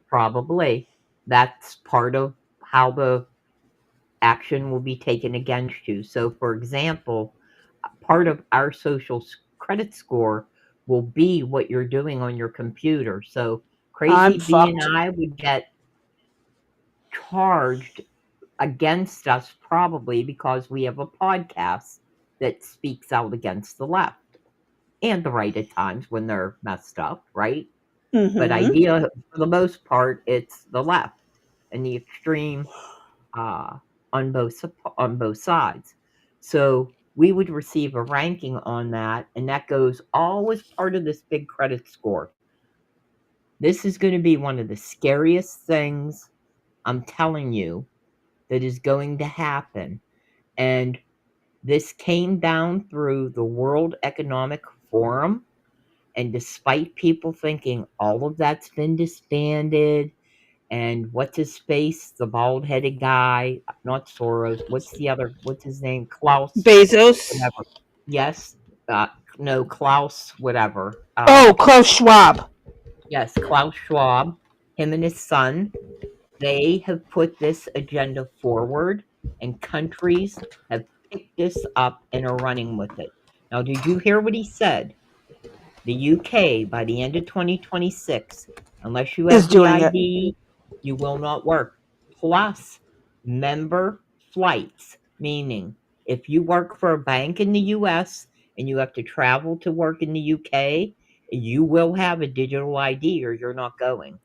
Probably. That's part of how the action will be taken against you. So, for example, part of our social credit score will be what you're doing on your computer. So Crazy B and I would get charged against us probably because we have a podcast that speaks out against the left. and the right at times when they're messed up, right? But Mm-hmm. idea, for the most part, it's the left and the extreme on both sides. So we would receive a ranking on that, and that goes all as part of this big credit score. This is going to be one of the scariest things, I'm telling you, that is going to happen. And this came down through the World Economic Forum. And despite people thinking all of that's been disbanded, and what's his face, the bald-headed guy, not Soros, what's his name, Klaus, Bezos. whatever. Yes, no, Klaus, whatever. Klaus Schwab. Yes, Klaus Schwab, him and his son, they have put this agenda forward, and countries have picked this up and are running with it. Now, did you hear what he said? The UK, by the end of 2026, unless you Is have the doing it. ID, you will not work. Plus, member flights, meaning if you work for a bank in the US and you have to travel to work in the UK, you will have a digital ID or you're not going.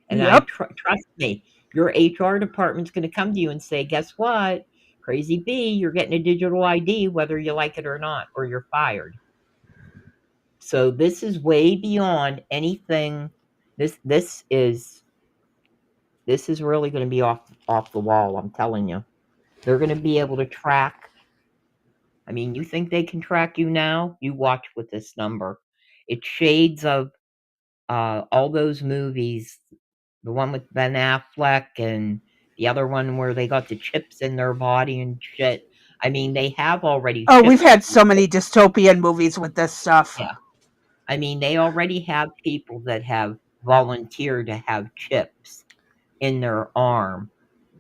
And Yep. trust me, your HR department's going to come to you and say, guess what? Crazy B, you're getting a digital ID whether you like it or not, or you're fired. So this is way beyond anything. This is really going to be off the wall, I'm telling you. They're going to be able to track. I mean, you think they can track you now? You watch with this number. It's shades of all those movies. The one with Ben Affleck and the other one where they got the chips in their body and shit. I mean, they have already. Oh, we've had so many dystopian movies with this stuff. Yeah. I mean, they already have people that have volunteered to have chips in their arm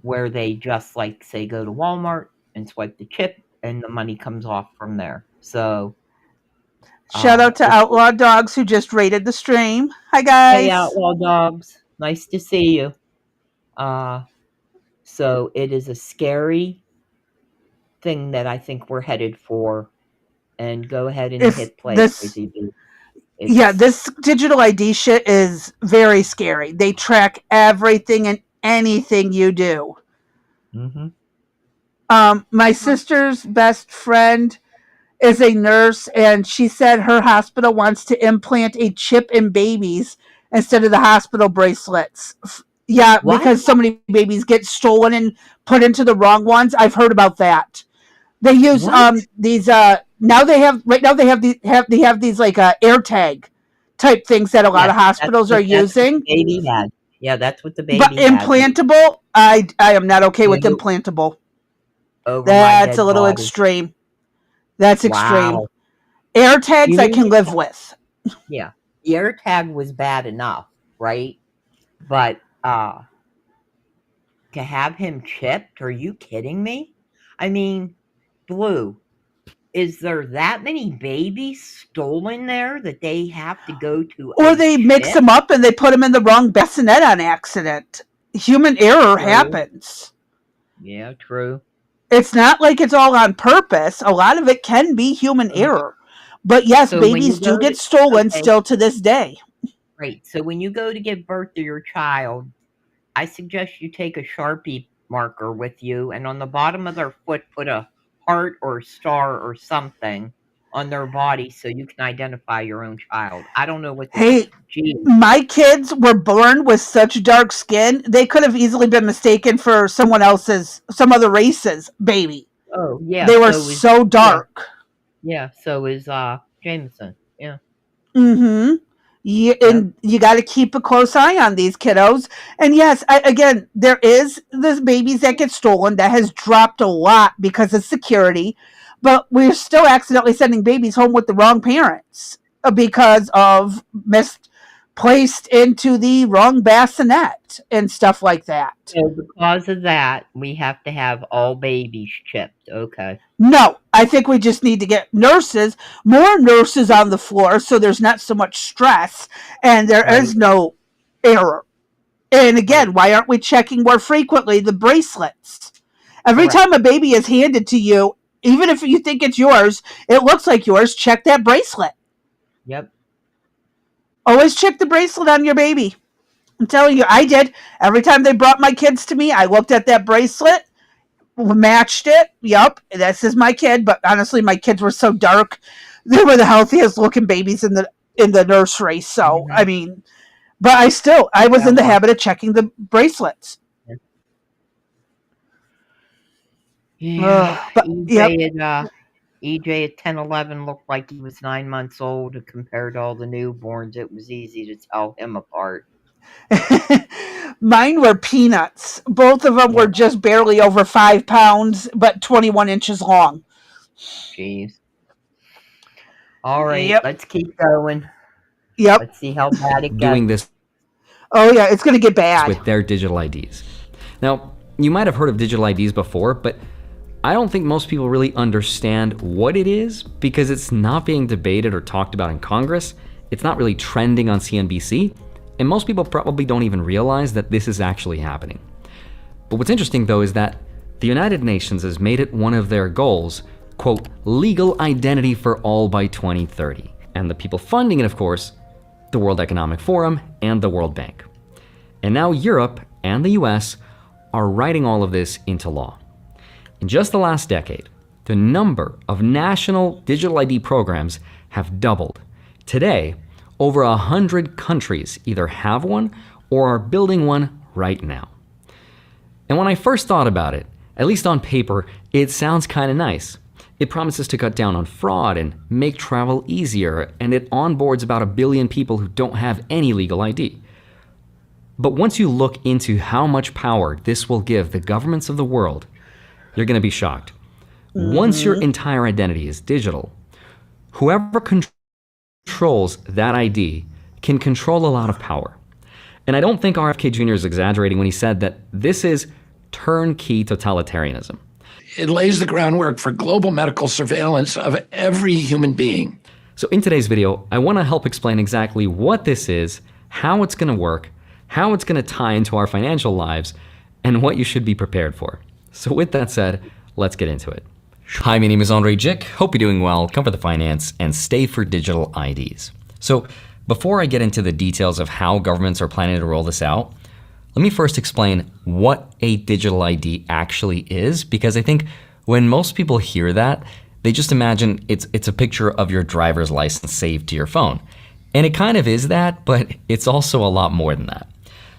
where they just, like, say, go to Walmart and swipe the chip and the money comes off from there. So, shout out to Outlaw Dogs who just raided the stream. Hi, guys. Hey, Outlaw Dogs. Nice to see you. So it is a scary thing that I think we're headed for. And go ahead and hit play. Yeah, this digital ID shit is very scary. They track everything and anything you do. Mm-hmm. My sister's best friend is a nurse, and she said her hospital wants to implant a chip in babies instead of the hospital bracelets. Yeah, What? because so many babies get stolen and put into the wrong ones. I've heard about that. They use these now they have these like AirTag type things that a lot of hospitals are using. Baby had. Yeah, that's what the baby But implantable, I am not okay with implantable. That's a little extreme. That's extreme. Wow. AirTags I can live with. Yeah. The AirTag was bad enough, right? But to have him chipped, are you kidding me? I mean, Blue, is there that many babies stolen there that they have to go to? Or they mix them up and they put them in the wrong bassinet on accident. Human error happens. Yeah, true. It's not like it's all on purpose. A lot of it can be human error. But yes, so babies do get stolen still to this day. Right. So when you go to give birth to your child, I suggest you take a Sharpie marker with you, and on the bottom of their foot put a heart or a star or something on their body so you can identify your own child. I don't know what my kids were born with such dark skin, they could have easily been mistaken for some other race's baby. Oh, yeah. They were so dark. Yeah, so is Jameson. Yeah. Mm-hmm. And you got to keep a close eye on these kiddos. And yes, again, there is the babies that get stolen. That has dropped a lot because of security. But we're still accidentally sending babies home with the wrong parents because of misplaced into the wrong bassinet and stuff like that. So because of that, we have to have all babies chipped. Okay. No, I think we just need to get more nurses on the floor so there's not so much stress and there is no error. And again, why aren't we checking more frequently the bracelets? Every time a baby is handed to you, Even if you think it's yours, it looks like yours, check that bracelet. Yep. Always check the bracelet on your baby. I'm telling you, I did. Every time they brought my kids to me, I looked at that bracelet, matched it. Yep, this is my kid. But honestly, my kids were so dark; they were the healthiest looking babies in the nursery. So I mean, but I was in the habit of checking the bracelets. Yeah. But EJ at 10, 11 looked like he was 9 months old compared to all the newborns. It was easy to tell him apart. mine were peanuts. Both of them were just barely over 5 pounds, but 21 inches long. Jeez. All right, Yep. let's keep going. Yep. Let's see how bad it gets. Doing this Oh yeah, it's going to get bad. with their digital IDs. Now, you might have heard of digital IDs before, but I don't think most people really understand what it is because it's not being debated or talked about in Congress. It's not really trending on CNBC, and most people probably don't even realize that this is actually happening. But what's interesting though is that the United Nations has made it one of their goals, quote, legal identity for all by 2030. And the people funding it, of course, the World Economic Forum and the World Bank. And now Europe and the US are writing all of this into law. In just the last decade, the number of national digital ID programs have doubled. Today, over 100 countries either have one or are building one right now. And when I first thought about it, at least on paper, it sounds kind of nice. It promises to cut down on fraud and make travel easier, and it onboards about 1 billion people who don't have any legal ID. But once you look into how much power this will give the governments of the world, you're going to be shocked. Once your entire identity is digital, whoever controls that ID can control a lot of power. And I don't think RFK Jr. is exaggerating when he said that this is turnkey totalitarianism. It lays the groundwork for global medical surveillance of every human being. So in today's video, I want to help explain exactly what this is, how it's going to work, how it's going to tie into our financial lives, and what you should be prepared for. So with that said, let's get into it. Hi, my name is Andre Jick. Hope you're doing well, cover the finance, and stay for digital IDs. So before I get into the details of how governments are planning to roll this out, let me first explain what a digital ID actually is, because I think when most people hear that, they just imagine it's a picture of your driver's license saved to your phone. And it kind of is that, but it's also a lot more than that.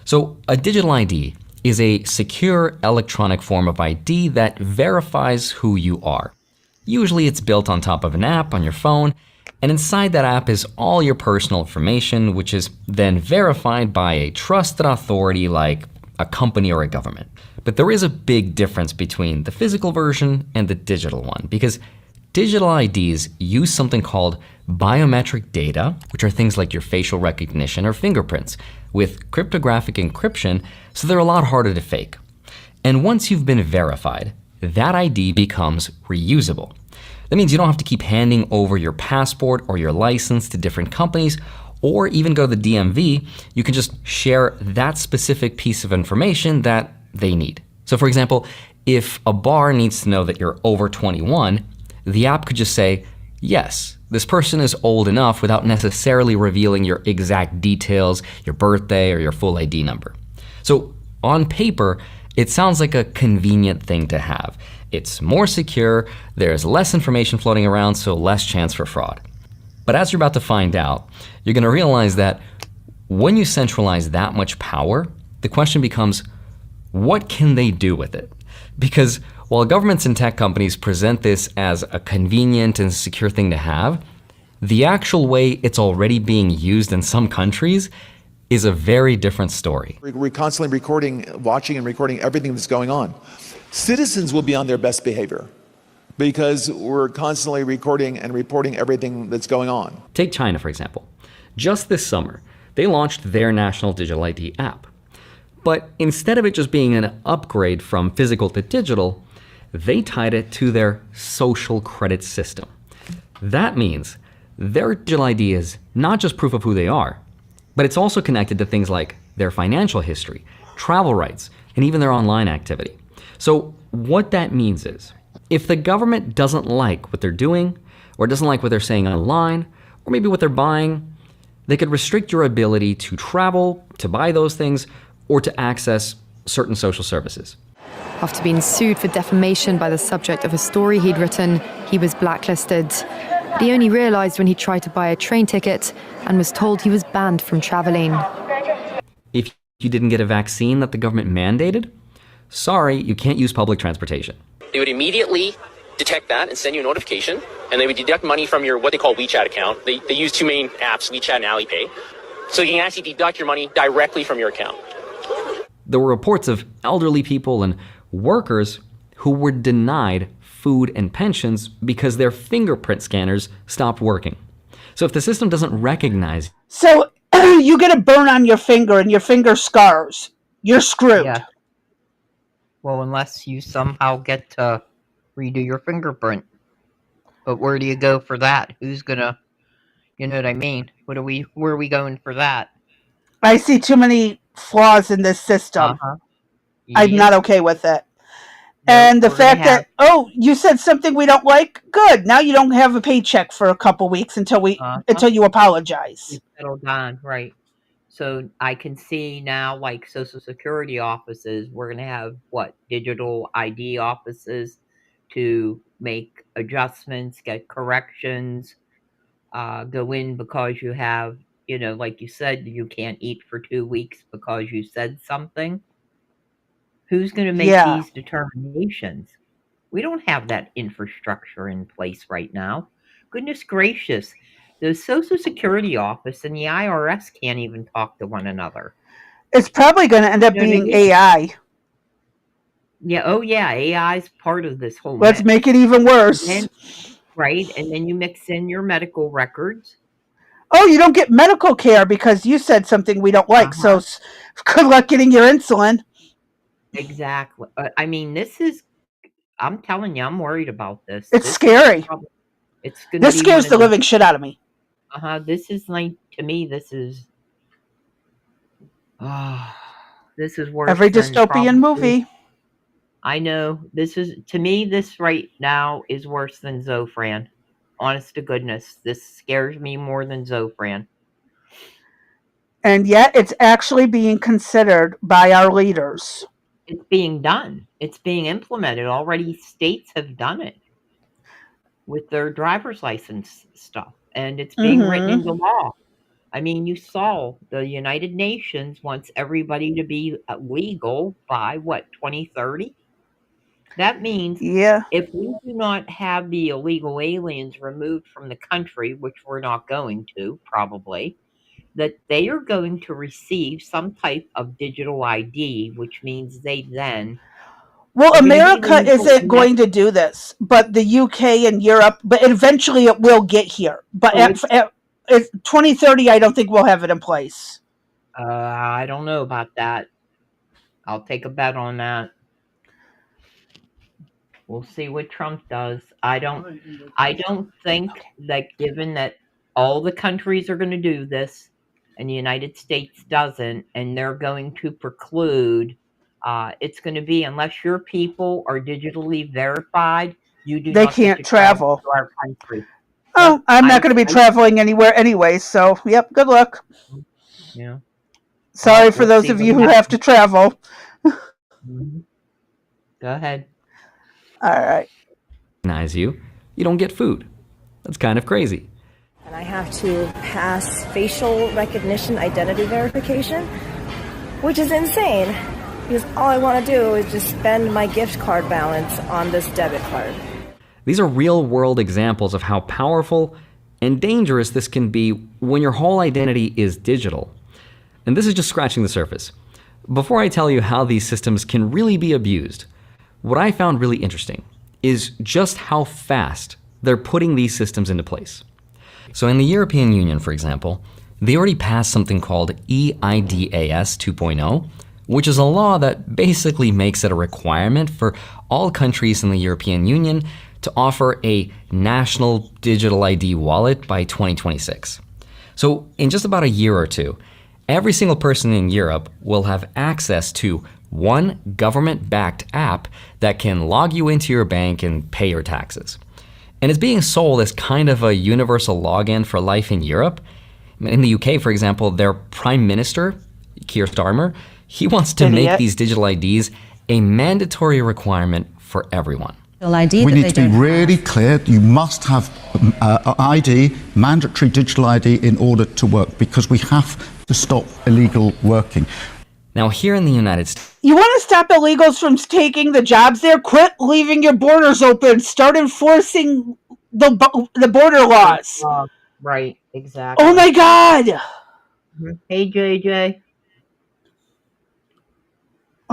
So a digital ID is a secure electronic form of ID that verifies who you are. Usually it's built on top of an app on your phone, and inside that app is all your personal information, which is then verified by a trusted authority like a company or a government. But there is a big difference between the physical version and the digital one, because digital IDs use something called biometric data, which are things like your facial recognition or fingerprints, with cryptographic encryption, so they're a lot harder to fake. And once you've been verified, that ID becomes reusable. That means you don't have to keep handing over your passport or your license to different companies, or even go to the DMV. You can just share that specific piece of information that they need. So for example, if a bar needs to know that you're over 21, the app could just say, yes, this person is old enough without necessarily revealing your exact details, your birthday, or your full ID number. So on paper, it sounds like a convenient thing to have. It's more secure, there's less information floating around, so less chance for fraud. But as you're about to find out, you're going to realize that when you centralize that much power, the question becomes, what can they do with it? Because while governments and tech companies present this as a convenient and secure thing to have, the actual way it's already being used in some countries is a very different story. We're constantly watching and recording everything that's going on. Citizens will be on their best behavior because we're constantly recording and reporting everything that's going on. Take China, for example. Just this summer, they launched their national digital ID app. But instead of it just being an upgrade from physical to digital, they tied it to their social credit system. That means their digital ID is not just proof of who they are, but it's also connected to things like their financial history, travel rights, and even their online activity. So what that means is, If the government doesn't like what they're doing, or doesn't like what they're saying online, or maybe what they're buying, they could restrict your ability to travel, to buy those things, or to access certain social services. After being sued for defamation by the subject of a story he'd written, he was blacklisted. But he only realised when he tried to buy a train ticket and was told he was banned from travelling. If you didn't get a vaccine that the government mandated, sorry, you can't use public transportation. They would immediately detect that and send you a notification, and they would deduct money from your what they call WeChat account. They use two main apps, WeChat and Alipay. So you can actually deduct your money directly from your account. There were reports of elderly people and workers who were denied food and pensions because their fingerprint scanners stopped working. So if the system doesn't recognize... So you get a burn on your finger and your finger scars, you're screwed. Yeah. Well, unless you somehow get to redo your fingerprint. But where do you go for that? Who's gonna, you know what I mean? Where are we going for that? I see too many flaws in this system. I'm not okay with it. And the fact that, you said something we don't like, good. Now you don't have a paycheck for a couple weeks until you apologize. Settled on, right. So I can see now, like Social Security offices, we're going to have, digital ID offices to make adjustments, get corrections, go in because you have, like you said, you can't eat for 2 weeks because you said something. Who's going to make these determinations? We don't have that infrastructure in place right now. Goodness gracious. The Social Security office and the IRS can't even talk to one another. It's probably going to end up being AI. Yeah, AI is part of this whole Let's make it even worse. Right, and then you mix in your medical records. Oh, you don't get medical care because you said something we don't like, so good luck getting your insulin. Exactly. I mean, I'm telling you, I'm worried about this. It's scary. This scares the living shit out of me. This is like, to me, this is worse. Every dystopian movie. I know. To me, this right now is worse than Zofran. Honest to goodness, this scares me more than Zofran. And yet, it's actually being considered by our leaders. It's being done. It's being implemented. Already states have done it with their driver's license stuff. And it's being written into law. I mean, you saw the United Nations wants everybody to be legal by, 2030? That means if we do not have the illegal aliens removed from the country, which we're not going to, probably, that they are going to receive some type of digital ID, which means they then... Well, America isn't going to do this, but the UK and Europe, but eventually it will get here. But at 2030, I don't think we'll have it in place. I don't know about that. I'll take a bet on that. We'll see what Trump does. I don't think that given that all the countries are going to do this and the United States doesn't, and they're going to preclude, it's going to be, unless your people are digitally verified, they can't travel to our country. Oh, I'm not going to be traveling anywhere anyway, so good luck. Yeah. Sorry for those of you who have to travel. Go ahead. All right. Recognize you don't get food. That's kind of crazy. And I have to pass facial recognition identity verification, which is insane because all I want to do is just spend my gift card balance on this debit card. These are real-world examples of how powerful and dangerous this can be when your whole identity is digital. And this is just scratching the surface. Before I tell you how these systems can really be abused, what I found really interesting is just how fast they're putting these systems into place. So in the European Union, for example, they already passed something called EIDAS 2.0, which is a law that basically makes it a requirement for all countries in the European Union to offer a national digital ID wallet by 2026. So in just about a year or two, every single person in Europe will have access to one government-backed app that can log you into your bank and pay your taxes. And it's being sold as kind of a universal login for life in Europe. In the UK, for example, their Prime Minister, Keir Starmer, he wants to make these digital IDs a mandatory requirement for everyone. We need to be really clear. You must have ID, mandatory digital ID, in order to work, because we have to stop illegal working. Now, here in the United States, you want to stop illegals from taking the jobs there? Quit leaving your borders open. Start enforcing the border laws. Right, exactly. Oh my God. Hey, JJ.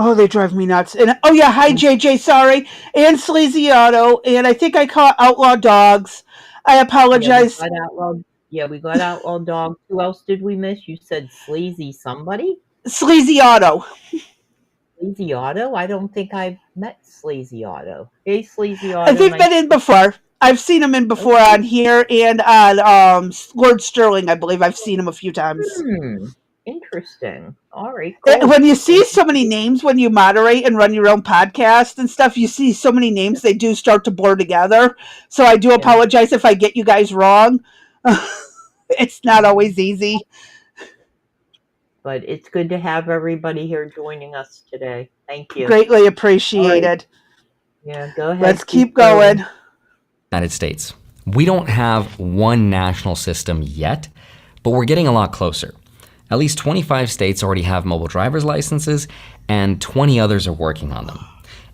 Oh, they drive me nuts. And oh yeah, hi JJ, sorry. And Sleazy Auto, and I think I caught Outlaw Dogs. I apologize. We got Outlaw Dogs. Who else did we miss? You said Sleazy somebody? Sleazy Auto. Sleazy Auto? I don't think I've met Sleazy Auto. Hey, Sleazy Auto. They've been in before. I've seen them in before on here and on Lord Sterling, I believe. I've seen them a few times. Interesting. All right, cool. When you see so many names, when you moderate and run your own podcast and stuff, you see so many names, they do start to blur together. So I do apologize if I get you guys wrong. It's not always easy. But it's good to have everybody here joining us today. Thank you. Greatly appreciated. Right. Yeah, go ahead. Let's keep going. United States. We don't have one national system yet, but we're getting a lot closer. At least 25 states already have mobile driver's licenses, and 20 others are working on them.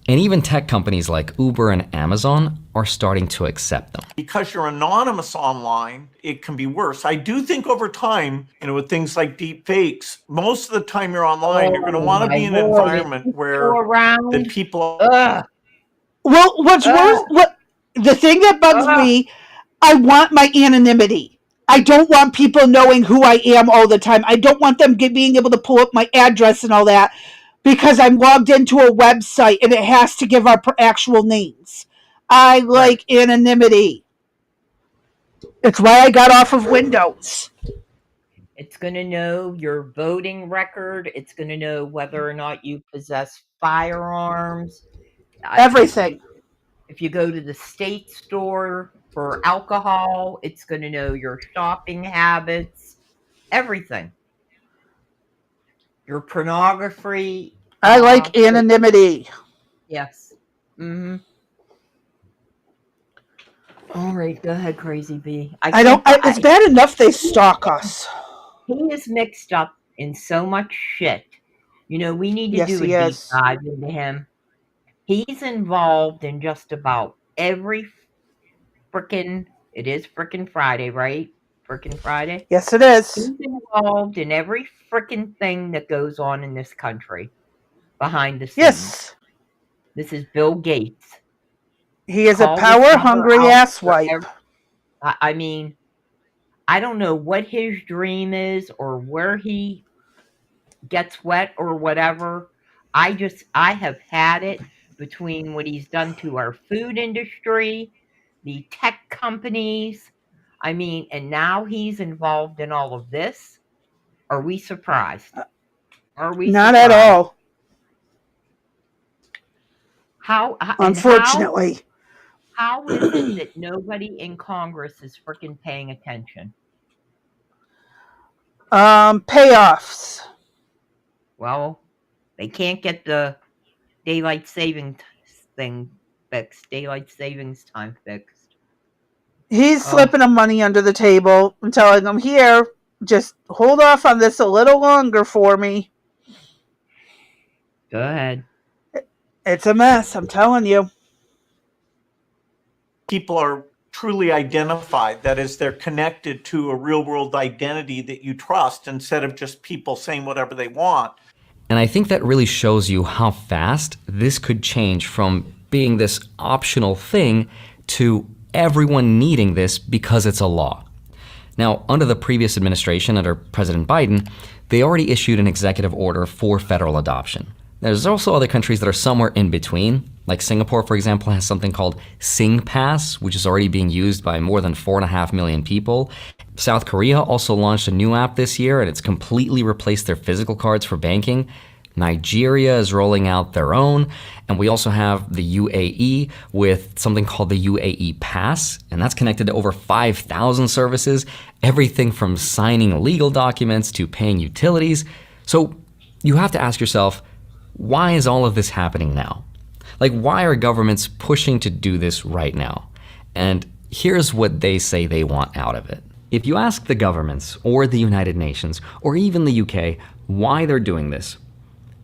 And even tech companies like Uber and Amazon are starting to accept them. Because you're anonymous online, it can be worse. I do think over time, with things like deep fakes, most of the time you're online, you're going to want to be in an environment where the people... Well, what's worse, the thing that bugs me, I want my anonymity. I don't want people knowing who I am all the time. I don't want them being able to pull up my address and all that because I'm logged into a website and it has to give our actual names. I like anonymity. It's why I got off of Windows. It's going to know your voting record. It's going to know whether or not you possess firearms. Everything. If you go to the state store for alcohol, it's going to know your shopping habits, everything. Your pornography. I like anonymity. Yes. Mm-hmm. All right, go ahead, Crazy B. It's bad enough they stalk us. He is mixed up in so much shit. We need to do a deep dive into him. He's involved in just about every it is frickin' Friday, right? Frickin' Friday? Yes, it is. He's involved in every frickin' thing that goes on in this country behind the scenes. Yes. This is Bill Gates. He is a power-hungry asswipe. I mean, I don't know what his dream is or where he gets wet or whatever. I have had it between what he's done to our food industry, the tech companies. I mean, and now he's involved in all of this. Are we surprised? Are we Not surprised? at all. Unfortunately. How is it that nobody in Congress is freaking paying attention? Payoffs. Well, they can't get the daylight saving thing fixed. Daylight savings time fixed. He's slipping them money under the table and telling them, here, just hold off on this a little longer for me. Go ahead. It's a mess, I'm telling you. People are truly identified. That is, they're connected to a real-world identity that you trust instead of just people saying whatever they want. And I think that really shows you how fast this could change from being this optional thing to everyone needing this because it's a law. Now, under the previous administration, under President Biden, they already issued an executive order for federal adoption. There's also other countries that are somewhere in between. Like Singapore, for example, has something called SingPass, which is already being used by more than 4.5 million people. South Korea also launched a new app this year, and it's completely replaced their physical cards for banking. Nigeria is rolling out their own. And we also have the UAE with something called the UAE Pass. And that's connected to over 5,000 services, everything from signing legal documents to paying utilities. So you have to ask yourself, why is all of this happening now? Like, why are governments pushing to do this right now? And here's what they say they want out of it. If you ask the governments or the United Nations or even the UK why they're doing this,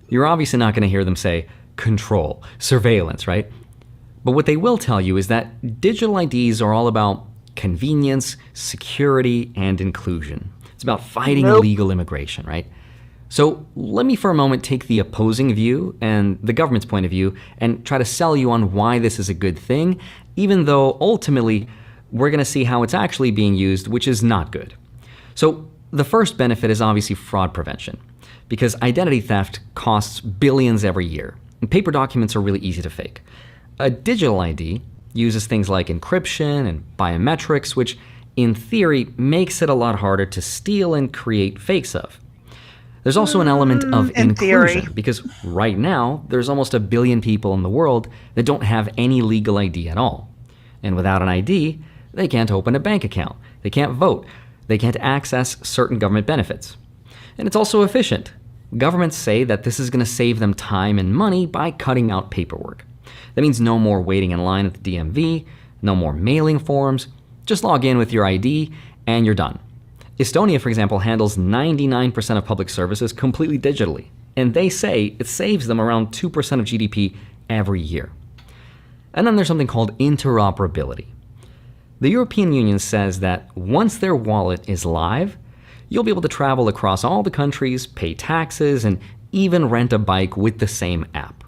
you're obviously not going to hear them say control, surveillance, right? But what they will tell you is that digital IDs are all about convenience, security, and inclusion. It's about fighting illegal immigration, right? So let me for a moment take the opposing view and the government's point of view and try to sell you on why this is a good thing, even though ultimately we're going to see how it's actually being used, which is not good. So the first benefit is obviously fraud prevention, because identity theft costs billions every year, and paper documents are really easy to fake. A digital ID uses things like encryption and biometrics, which in theory makes it a lot harder to steal and create fakes of. There's also an element of inclusion, because right now there's almost 1 billion people in the world that don't have any legal ID at all. And without an ID, they can't open a bank account, they can't vote, they can't access certain government benefits. And it's also efficient. Governments say that this is going to save them time and money by cutting out paperwork. That means no more waiting in line at the DMV, no more mailing forms. Just log in with your ID and you're done. Estonia, for example, handles 99% of public services completely digitally, and they say it saves them around 2% of GDP every year. And then there's something called interoperability. The European Union says that once their wallet is live, you'll be able to travel across all the countries, pay taxes, and even rent a bike with the same app.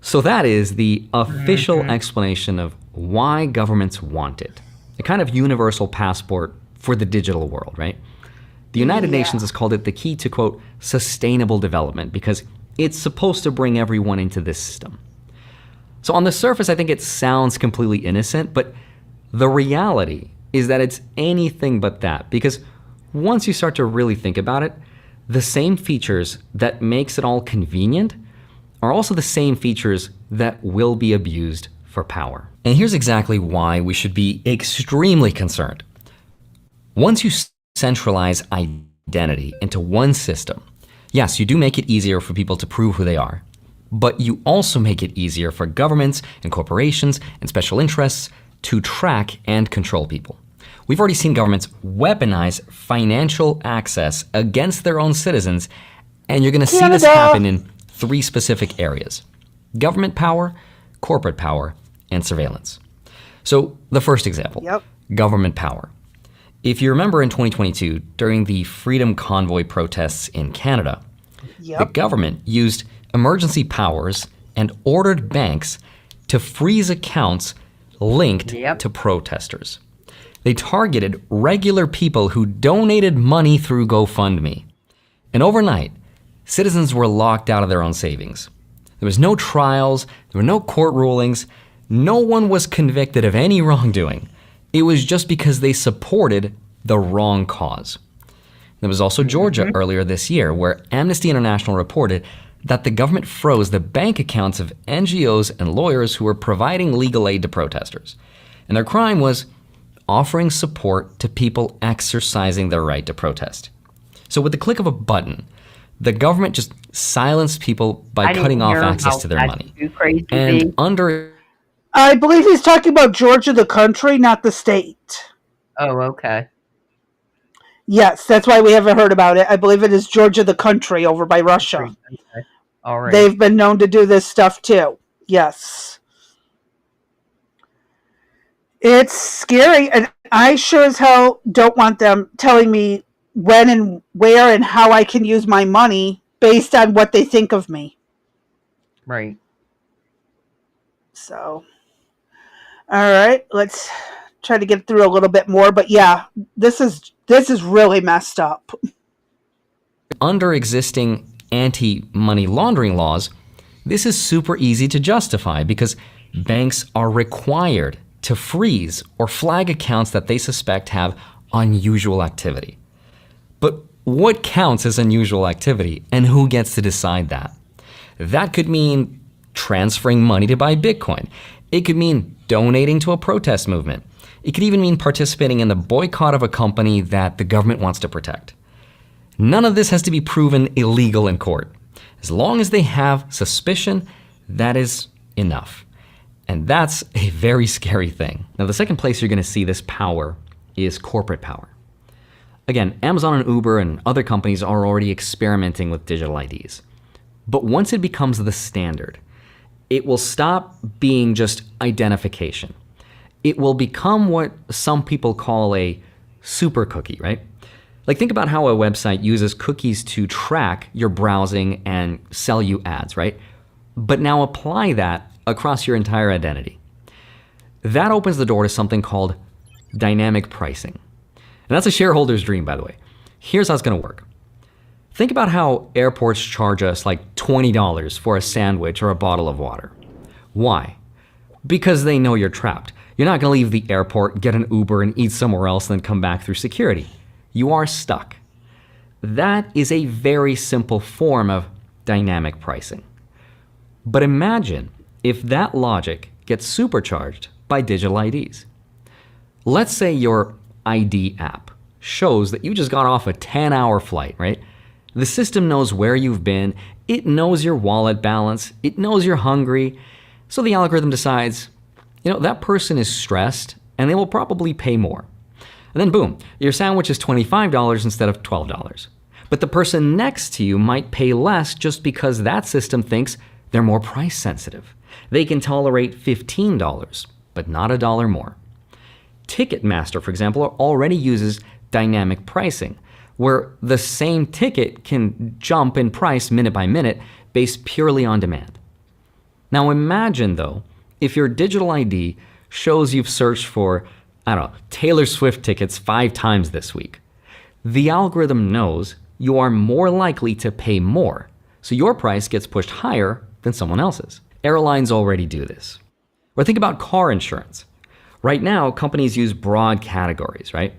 So that is the official explanation of why governments want it. A kind of universal passport for the digital world, right? The United Nations has called it the key to, quote, sustainable development, because it's supposed to bring everyone into this system. So on the surface, I think it sounds completely innocent, but the reality is that it's anything but that, because once you start to really think about it, the same features that makes it all convenient are also the same features that will be abused for power. And here's exactly why we should be extremely concerned. Once you centralize identity into one system, yes, you do make it easier for people to prove who they are, but you also make it easier for governments and corporations and special interests to track and control people. We've already seen governments weaponize financial access against their own citizens, and you're going to see this happen in 3 specific areas: government power, corporate power, and surveillance. So the first example, government power. If you remember in 2022, during the Freedom Convoy protests in Canada, the government used emergency powers and ordered banks to freeze accounts linked to protesters. They targeted regular people who donated money through GoFundMe. And overnight, citizens were locked out of their own savings. There was no trials, there were no court rulings, no one was convicted of any wrongdoing. It was just because they supported the wrong cause. There was also Georgia earlier this year, where Amnesty International reported that the government froze the bank accounts of NGOs and lawyers who were providing legal aid to protesters. And their crime was offering support to people exercising their right to protest. So with the click of a button, the government just silenced people by cutting off access to their money. And I believe he's talking about Georgia, the country, not the state. Oh, okay. Yes, that's why we haven't heard about it. I believe it is Georgia, the country, over by Russia. Okay. All right. They've been known to do this stuff too. Yes. It's scary, and I sure as hell don't want them telling me when and where and how I can use my money based on what they think of me. Right. So, all right, let's try to get through a little bit more. But yeah, this is really messed up. Under existing anti-money laundering laws, this is super easy to justify because banks are required to freeze or flag accounts that they suspect have unusual activity. But what counts as unusual activity and who gets to decide that? That could mean transferring money to buy Bitcoin. It could mean donating to a protest movement. It could even mean participating in the boycott of a company that the government wants to protect. None of this has to be proven illegal in court. As long as they have suspicion, that is enough. And that's a very scary thing. Now, the second place you're going to see this power is corporate power. Again, Amazon and Uber and other companies are already experimenting with digital IDs. But once it becomes the standard, it will stop being just identification. It will become what some people call a super cookie, right? Like, think about how a website uses cookies to track your browsing and sell you ads, right? But now apply that across your entire identity. That opens the door to something called dynamic pricing. And that's a shareholder's dream, by the way. Here's how it's going to work. Think about how airports charge us like $20 for a sandwich or a bottle of water. Why? Because they know you're trapped. You're not going to leave the airport, get an Uber, and eat somewhere else, and then come back through security. You are stuck. That is a very simple form of dynamic pricing. But imagine if that logic gets supercharged by digital IDs. Let's say your ID app shows that you just got off a 10-hour flight, right? The system knows where you've been, it knows your wallet balance, it knows you're hungry, so the algorithm decides, that person is stressed and they will probably pay more. And then boom, your sandwich is $25 instead of $12. But the person next to you might pay less just because that system thinks they're more price sensitive. They can tolerate $15, but not $1 more. Ticketmaster, for example, already uses dynamic pricing, where the same ticket can jump in price minute by minute based purely on demand. Now imagine, though, if your digital ID shows you've searched for, Taylor Swift tickets 5 times this week. The algorithm knows you are more likely to pay more, so your price gets pushed higher than someone else's. Airlines already do this. Or think about car insurance. Right now, companies use broad categories, right?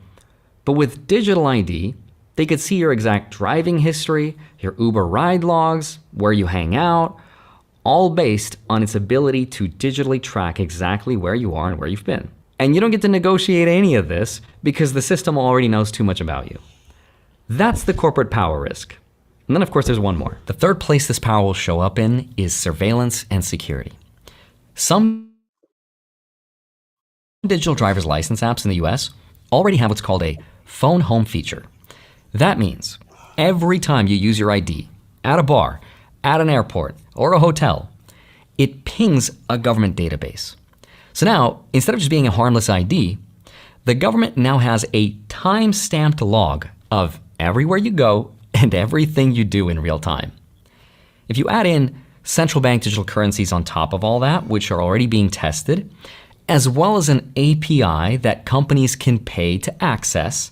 But with digital ID, they could see your exact driving history, your Uber ride logs, where you hang out, all based on its ability to digitally track exactly where you are and where you've been. And you don't get to negotiate any of this because the system already knows too much about you. That's the corporate power risk. And then, of course, there's one more. The third place this power will show up in is surveillance and security. Some digital driver's license apps in the US already have what's called a phone home feature. That means every time you use your ID at a bar, at an airport, or a hotel, it pings a government database. So now, instead of just being a harmless ID, the government now has a time-stamped log of everywhere you go and everything you do in real time. If you add in central bank digital currencies on top of all that, which are already being tested, as well as an API that companies can pay to access,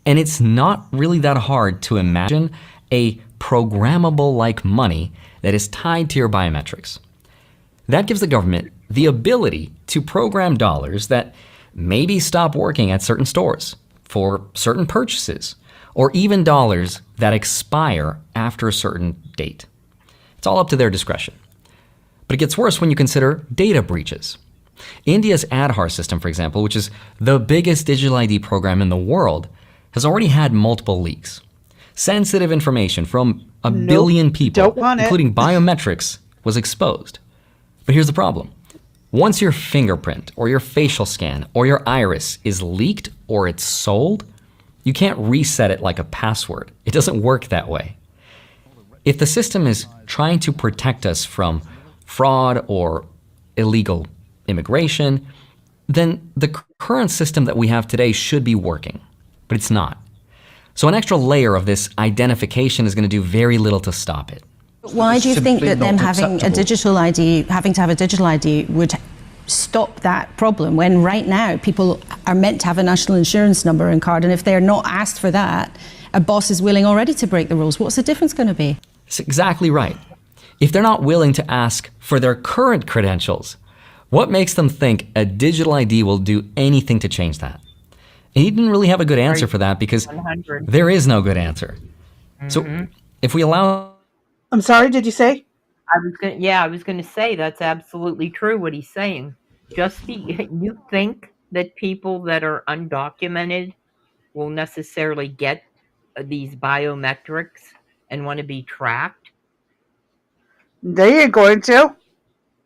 and it's not really that hard to imagine a programmable-like money that is tied to your biometrics. That gives the government the ability to program dollars that maybe stop working at certain stores for certain purchases, or even dollars that expire after a certain date. It's all up to their discretion. But it gets worse when you consider data breaches. India's Aadhaar system, for example, which is the biggest digital ID program in the world, has already had multiple leaks. Sensitive information from a billion people, including biometrics, was exposed. But here's the problem. Once your fingerprint or your facial scan or your iris is leaked or it's sold, you can't reset it like a password. It doesn't work that way. If the system is trying to protect us from fraud or illegal immigration, then the current system that we have today should be working, but it's not. So an extra layer of this identification is going to do very little to stop it. Why do you think that them having to have a digital ID would stop that problem when right now people are meant to have a national insurance number and card, and if they're not asked for that, a boss is willing already to break the rules? What's the difference going to be? That's exactly right. If they're not willing to ask for their current credentials, what makes them think a digital ID will do anything to change that? And he didn't really have a good answer for that because 100. there is no good answer. So if we allow... I'm sorry, did you say? I was gonna say that's absolutely true what he's saying. You think that people that are undocumented will necessarily get these biometrics and want to be tracked? They ain't going to.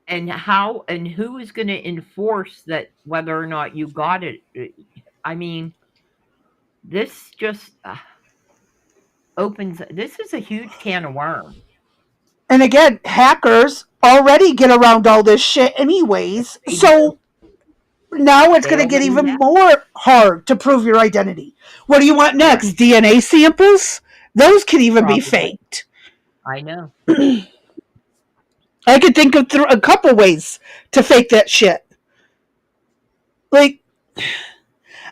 And who is going to enforce that whether or not you got it? I mean, this just this is a huge can of worms. And again, hackers already get around all this shit anyways. So now it's going to get even more hard to prove your identity. What do you want next? DNA samples? Those can even be faked. I know. I could think of a couple ways to fake that shit. Like,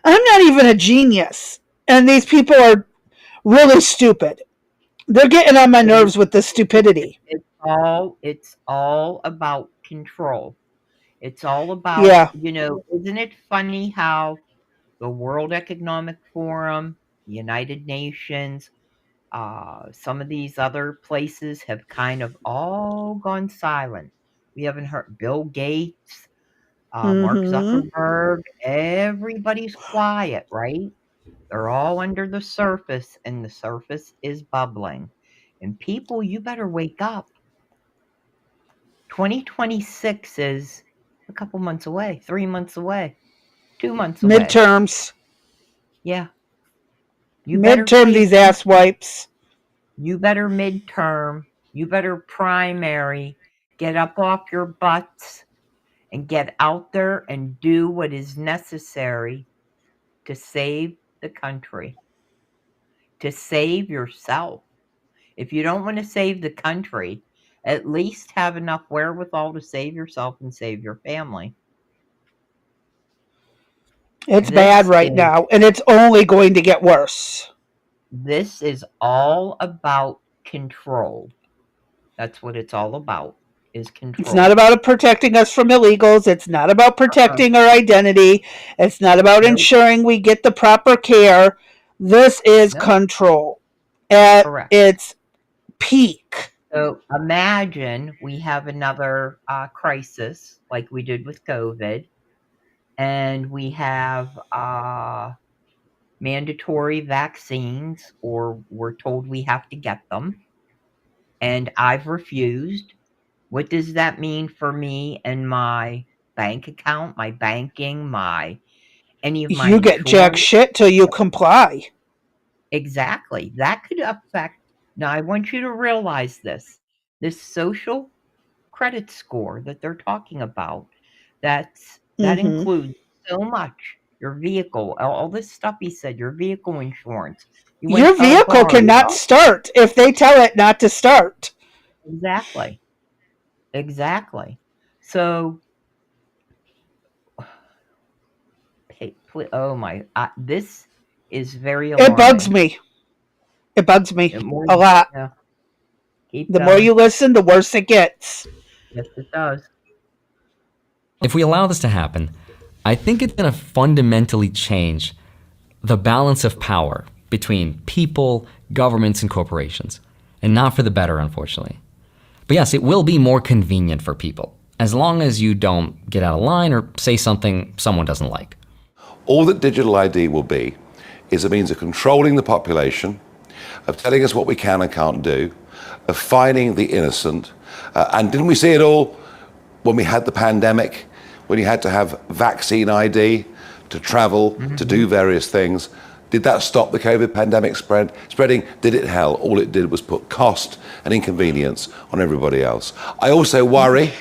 I'm not even a genius. And these people are really stupid. They're getting on my nerves with this stupidity. It's all about control. It's all about, isn't it funny how the World Economic Forum, the United Nations, some of these other places have kind of all gone silent. We haven't heard Bill Gates, Mark Zuckerberg, everybody's quiet, right? They're all under the surface, and the surface is bubbling. And people, you better wake up. 2026 is a couple months away, 3 months away, 2 months away. Midterms. Yeah. Midterm these ass wipes. You better midterm. You better primary. Get up off your butts and get out there and do what is necessary to save the country, to save yourself. If you don't want to save the country, at least have enough wherewithal to save yourself and save your family. It's bad right now, and it's only going to get worse. This is all about control. That's what it's all about, is control. It's not about protecting us from illegals. It's not about protecting our identity. It's not about ensuring we get the proper care. This is control at its peak. So imagine we have another crisis like we did with COVID, and we have mandatory vaccines, or we're told we have to get them, and I've refused. What does that mean for me and my bank account, my banking, any of my You get jack shit till you comply. Exactly. That could affect. Now, I want you to realize this social credit score that they're talking about, that includes so much. Your vehicle, all this stuff he said, your vehicle insurance. Your vehicle cannot start if they tell it not to start. Exactly. So, oh my, this is very alarming. It bugs me. It bugs me a lot. Yeah. The more you listen, the worse it gets. Yes, it does. If we allow this to happen, I think it's going to fundamentally change the balance of power between people, governments, and corporations. And not for the better, unfortunately. But yes, it will be more convenient for people, as long as you don't get out of line or say something someone doesn't like. All that digital ID will be is a means of controlling the population, of telling us what we can and can't do, of fining the innocent. And didn't we see it all when we had the pandemic, when you had to have vaccine ID to travel, to do various things? Did that stop the COVID pandemic spreading? Did it hell? All it did was put cost and inconvenience on everybody else. I also worry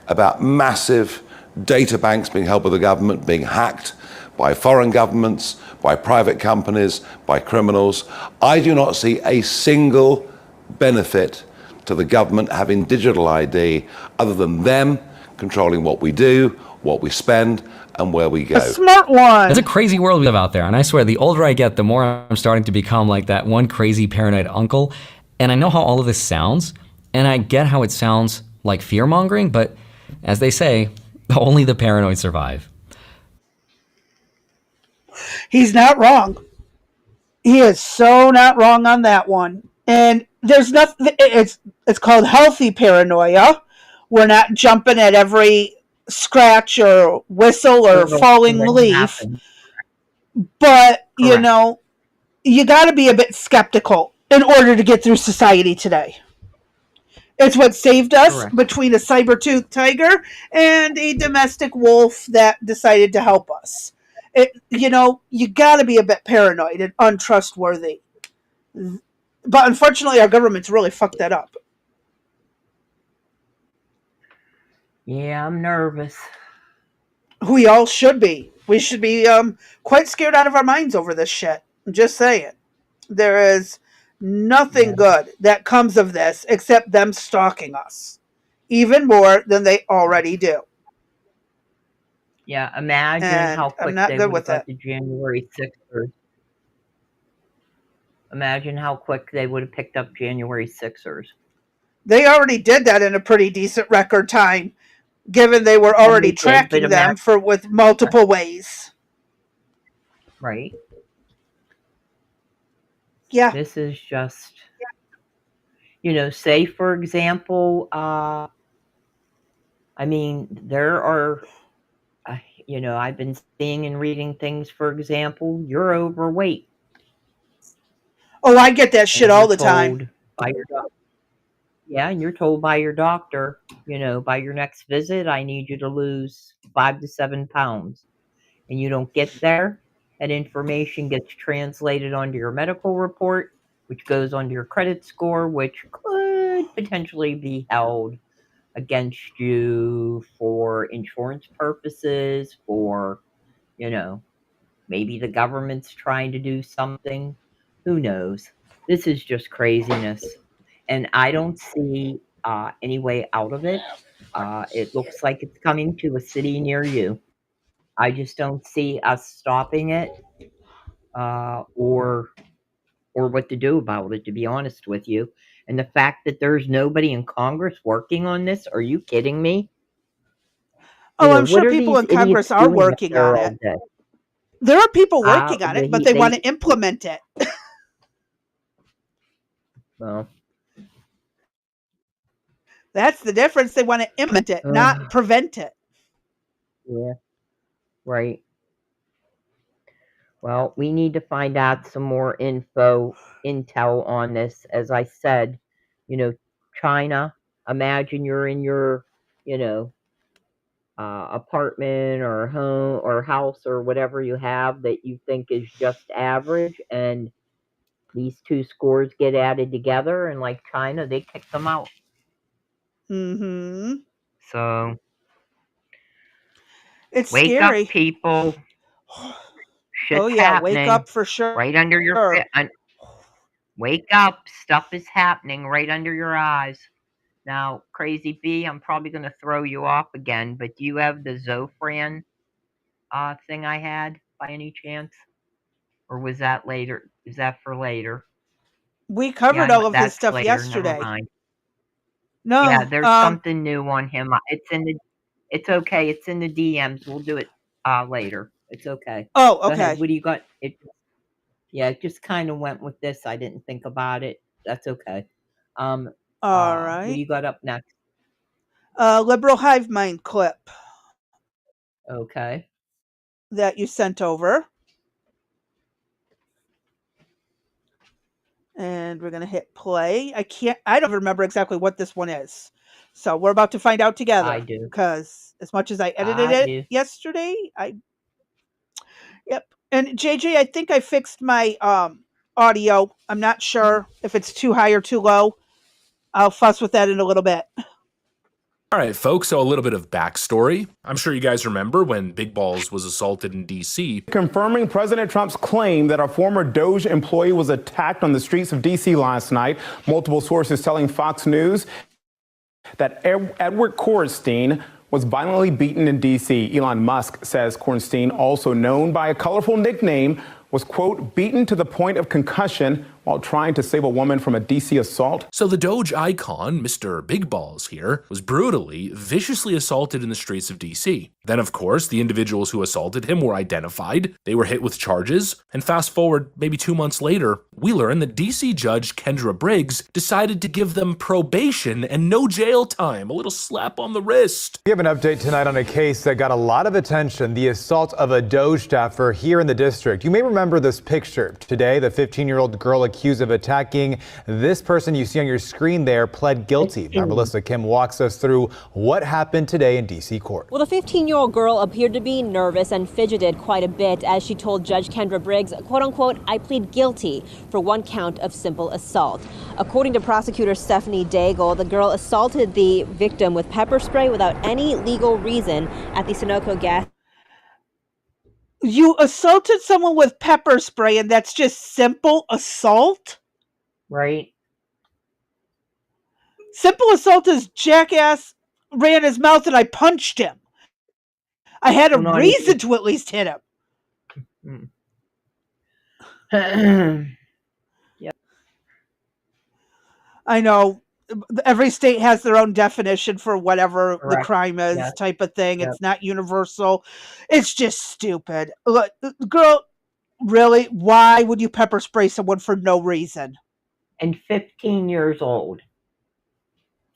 about massive data banks being held by the government, being hacked by foreign governments, by private companies, by criminals. I do not see a single benefit to the government having digital ID other than them controlling what we do, what we spend, and where we go. A smart one. It's a crazy world we live out there, and I swear the older I get, the more I'm starting to become like that one crazy paranoid uncle. And I know how all of this sounds, and I get how it sounds like fear-mongering, but as they say, only the paranoid survive. He's not wrong. He is so not wrong on that one. And there's nothing. It's called healthy paranoia. We're not jumping at every scratch or whistle or falling leaf. But you know, you got to be a bit skeptical in order to get through society today. It's what saved us between a saber-toothed tiger and a domestic wolf that decided to help us. You know, you got to be a bit paranoid and untrustworthy. But unfortunately, our government's really fucked that up. Yeah, I'm nervous. We all should be. We should be quite scared out of our minds over this shit. I'm just saying. There is nothing good that comes of this except them stalking us. Even more than they already do. Yeah, imagine how quick they would have got the January 6ers. Imagine how quick they would have picked up January 6ers. They already did that in a pretty decent record time, given they were already tracking them with multiple ways. Right. Yeah. This is just, you know, say, for example, I mean, there are, you know, I've been seeing and reading things, for example, you're overweight. Oh, I get that shit all the time. By your doctor. Yeah, and you're told by your doctor, you know, by your next visit, I need you to lose 5 to 7 pounds. And you don't get there. That information gets translated onto your medical report, which goes onto your credit score, which could potentially be held against you for insurance purposes, for, you know, maybe the government's trying to do something. Who knows? This is just craziness. And I don't see any way out of it. It looks like it's coming to a city near you. I just don't see us stopping it or what to do about it, to be honest with you. And the fact that there's nobody in Congress working on this, are you kidding me? Oh, I'm sure people in Congress are working on it. There are people working on it, but they want to implement it. Well, that's the difference. They want to implement it, not prevent it. Yeah, right. Well, we need to find out some more intel on this. As I said, you know, China, imagine you're in your, you know, apartment or home or house or whatever you have that you think is just average, and these two scores get added together, and like China, they kick them out. Mm-hmm. So it's wake scary. Up, people. Shit's happening. Wake up for sure. Right under your wake up. Stuff is happening right under your eyes. Now, Crazy B, I'm probably going to throw you off again, but do you have the Zofran thing I had by any chance? Or was that later? Is that for later? We covered all of his stuff later. yesterday. Never mind. No. Yeah, there's something new on him. It's okay. It's in the DMs. We'll do it later. It's okay. Oh, okay. Go ahead. What do you got? It just kind of went with this. I didn't think about it. That's okay. All right. What do you got up next? Liberal hive mind clip. Okay. That you sent over. And we're going to hit play. I don't remember exactly what this one is. So we're about to find out together. I do. Because as much as I edited it yesterday, Yep. And JJ, I think I fixed my audio. I'm not sure if it's too high or too low. I'll fuss with that in a little bit. All right, folks, so a little bit of backstory. I'm sure you guys remember when Big Balls was assaulted in D.C. Confirming President Trump's claim that a former DOJ employee was attacked on the streets of D.C. last night. Multiple sources telling Fox News that Edward Kornstein was violently beaten in D.C. Elon Musk says Kornstein, also known by a colorful nickname, was, quote, beaten to the point of concussion while while trying to save a woman from a DC assault. So the Doge icon, Mr. Big Balls here, was brutally, viciously assaulted in the streets of DC. Then, of course, the individuals who assaulted him were identified, they were hit with charges, and fast forward maybe 2 months later, we learn that DC Judge Kendra Briggs decided to give them probation and no jail time, a little slap on the wrist. We have an update tonight on a case that got a lot of attention, the assault of a Doge staffer here in the district. You may remember this picture. Today, the 15-year-old girl accused of attacking this person you see on your screen there pled guilty. Now, Melissa Kim walks us through what happened today in DC court. Well, the 15-year-old girl appeared to be nervous and fidgeted quite a bit as she told Judge Kendra Briggs, quote unquote, I plead guilty for 1 count of simple assault. According to prosecutor Stephanie Daigle, the girl assaulted the victim with pepper spray without any legal reason at the Sunoco gas. You assaulted someone with pepper spray and that's just simple assault? Right. Simple assault is jackass ran his mouth and I punched him. I had a reason to at least hit him. Yep. I know every state has their own definition for whatever the crime is, Yes. type of thing. Yep. It's not universal. It's just stupid. Look, girl, really? Why would you pepper spray someone for no reason? And 15 years old.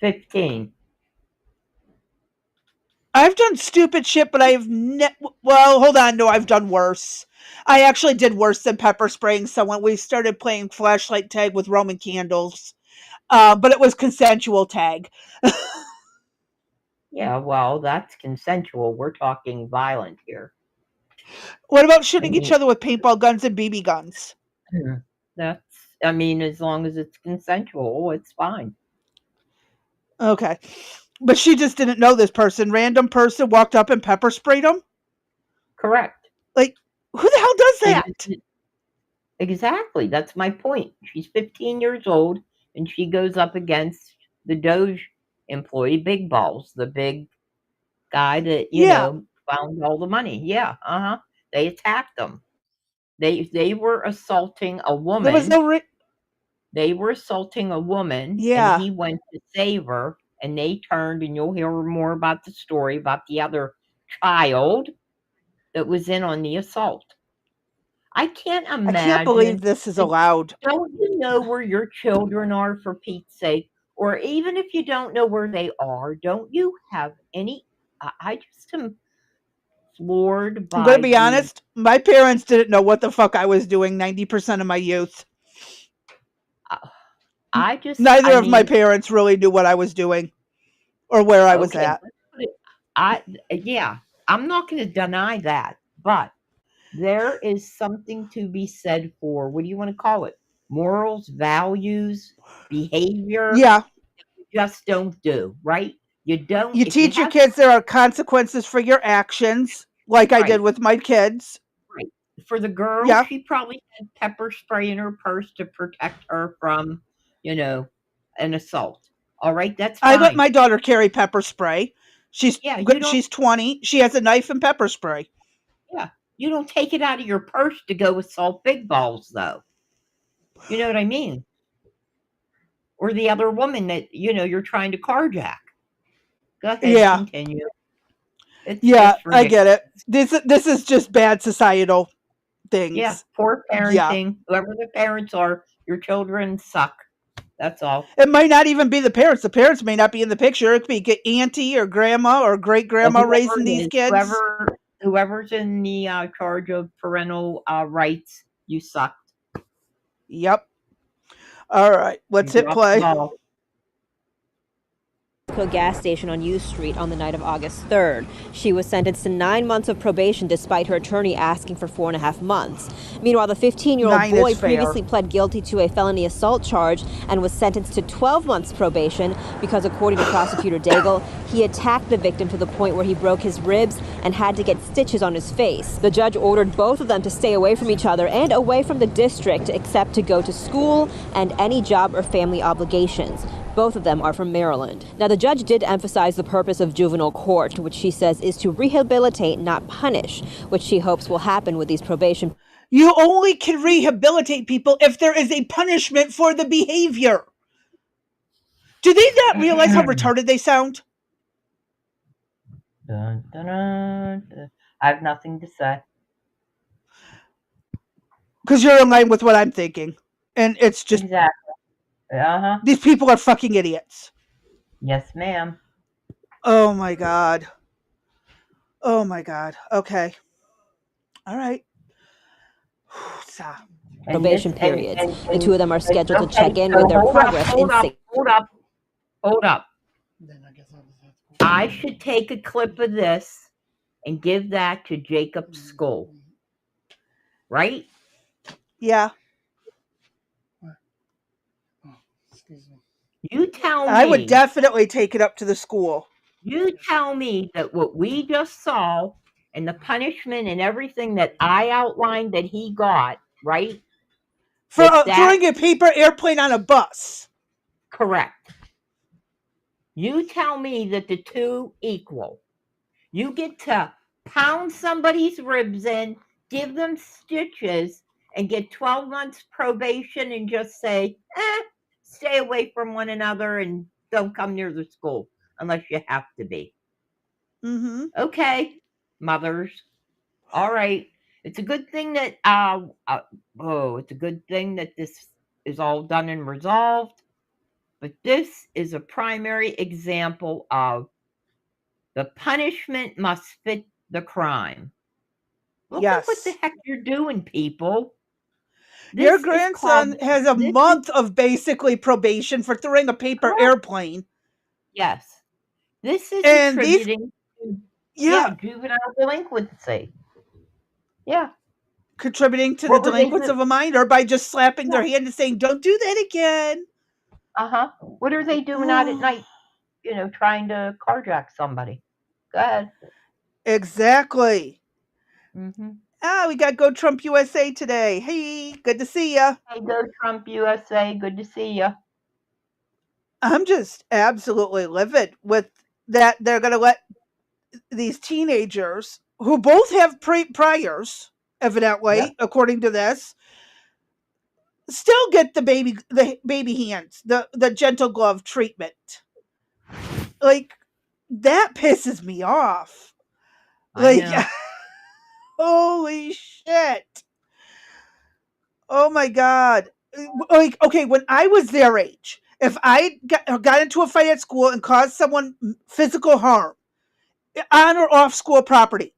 15. I've done stupid shit, but I've well, hold on. No, I've done worse. I actually did worse than pepper spraying someone. We started playing flashlight tag with Roman candles, but it was consensual tag. Yeah, well, that's consensual. We're talking violent here. What about shooting each other with paintball guns and BB guns? That's, I mean, as long as it's consensual, it's fine. Okay. But she just didn't know this person. Random person walked up and pepper sprayed him? Correct. Like, who the hell does that? Exactly. That's my point. She's 15 years old, and she goes up against the Doge employee, Big Balls, the big guy that, you know, found all the money. Yeah, They attacked them. They were assaulting a woman. There was no They were assaulting a woman, Yeah. and he went to save her, and they turned, and you'll hear more about the story about the other child that was in on the assault. I can't imagine. I can't believe this is allowed. Don't you know where your children are, for Pete's sake? Or even if you don't know where they are, don't you have any? I just am floored by. I'm going to be honest. My parents didn't know what the fuck I was doing 90% of my youth. Neither of my parents really knew what I was doing or where I was at. Yeah, I'm not going to deny that, but there is something to be said for, what do you want to call it? Morals, values, behavior. Yeah. You just don't do, right? You don't. You teach your kids there are consequences for your actions, like I did with my kids. Right. For the girl, Yeah. she probably had pepper spray in her purse to protect her from, you know, an assault. All right, that's fine. I let my daughter carry pepper spray. She's Yeah, you don't- she's 20. She has a knife and pepper spray. Yeah, you don't take it out of your purse to go assault Big Balls, though. You know what I mean? Or the other woman that, you know, you're trying to carjack. Go ahead, Yeah. continue. It's Yeah, just I get it. ridiculous. This is just bad societal things. Yeah, poor parenting. Whoever the parents are, your children suck. That's all. It might not even be the parents. The parents may not be in the picture. It could be auntie or grandma or great grandma Whoever raising it these is, kids. Whoever's in the charge of parental rights, you sucked. Yep. All right, let's hit play. Gas station on U Street on the night of August 3rd. She was sentenced to 9 months of probation despite her attorney asking for 4.5 months. Meanwhile, the 15-year-old 9 boy is fair. previously pled guilty to a felony assault charge and was sentenced to 12 months probation because, according to prosecutor Daigle, he attacked the victim to the point where he broke his ribs and had to get stitches on his face. The judge ordered both of them to stay away from each other and away from the district except to go to school and any job or family obligations. Both of them are from Maryland. Now, the judge did emphasize the purpose of juvenile court, which she says is to rehabilitate, not punish, which she hopes will happen with these probation. You only can rehabilitate people if there is a punishment for the behavior. Do they not realize how retarded they sound? Dun, dun, dun, dun. I have nothing to say. Because you're in line with what I'm thinking. And it's just... Exactly. Uh-huh. These people are fucking idiots. Yes, ma'am. Oh, my God. Oh, my God. Okay. All right. Probation periods. The two of them are scheduled to check in with their progress in Hold up. I should take a clip of this and give that to Jacob's school. Right? Yeah. You tell me. I would definitely take it up to the school. You tell me that what we just saw and the punishment and everything that I outlined that he got, right? For throwing a paper airplane on a bus. Correct. You tell me that the two equal. You get to pound somebody's ribs in, give them stitches, and get 12 months probation and just say, stay away from one another and don't come near the school unless you have to be. Mm-hmm. Okay, mothers. All right. It's a good thing that it's a good thing that this is all done and resolved. But this is a primary example of the punishment must fit the crime. Look at what the heck you're doing, people. Your grandson has a month of basically probation for throwing a paper airplane. Yes. This is and attributing to juvenile delinquency. Yeah. Contributing to the delinquency of a minor by just slapping their hand and saying, don't do that again. Uh-huh. What are they doing out at night, trying to carjack somebody? Go ahead. Exactly. Mm-hmm. We got Go Trump USA today. Hey, good to see ya. Hey, Go Trump USA. Good to see ya. I'm just absolutely livid with that. They're going to let these teenagers who both have priors, evidently, according to this, still get the baby hands, the gentle glove treatment. Like, that pisses me off. Like, holy shit. Oh my God. Like, okay, when I was their age, if I got into a fight at school and caused someone physical harm on or off school property,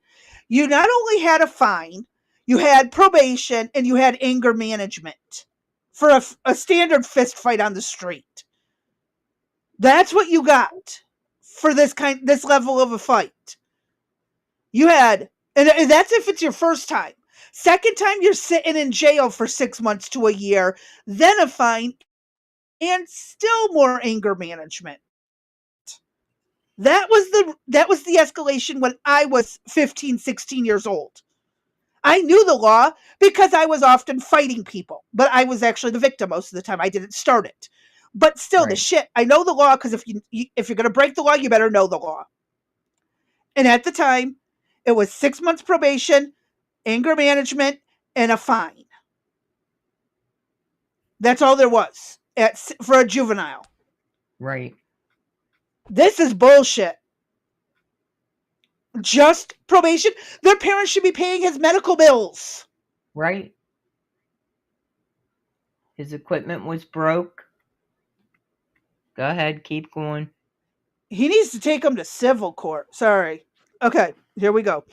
you not only had a fine, you had probation, and you had anger management for a standard fist fight on the street. That's what you got for this level of a fight. You had, and that's if it's your first time. Second time, you're sitting in jail for 6 months to a year, then a fine, and still more anger management. That was the escalation when I was 15, 16 years old. I knew the law because I was often fighting people, but I was actually the victim most of the time. I didn't start it. But still, the shit, I know the law because if you're going to break the law, you better know the law. And at the time, it was 6 months probation, anger management, and a fine. That's all there was for a juvenile. Right. This is bullshit. Just probation. Their parents should be paying his medical bills. Right. His equipment was broke. Go ahead, keep going. He needs to take him to civil court. Sorry. Okay, here we go.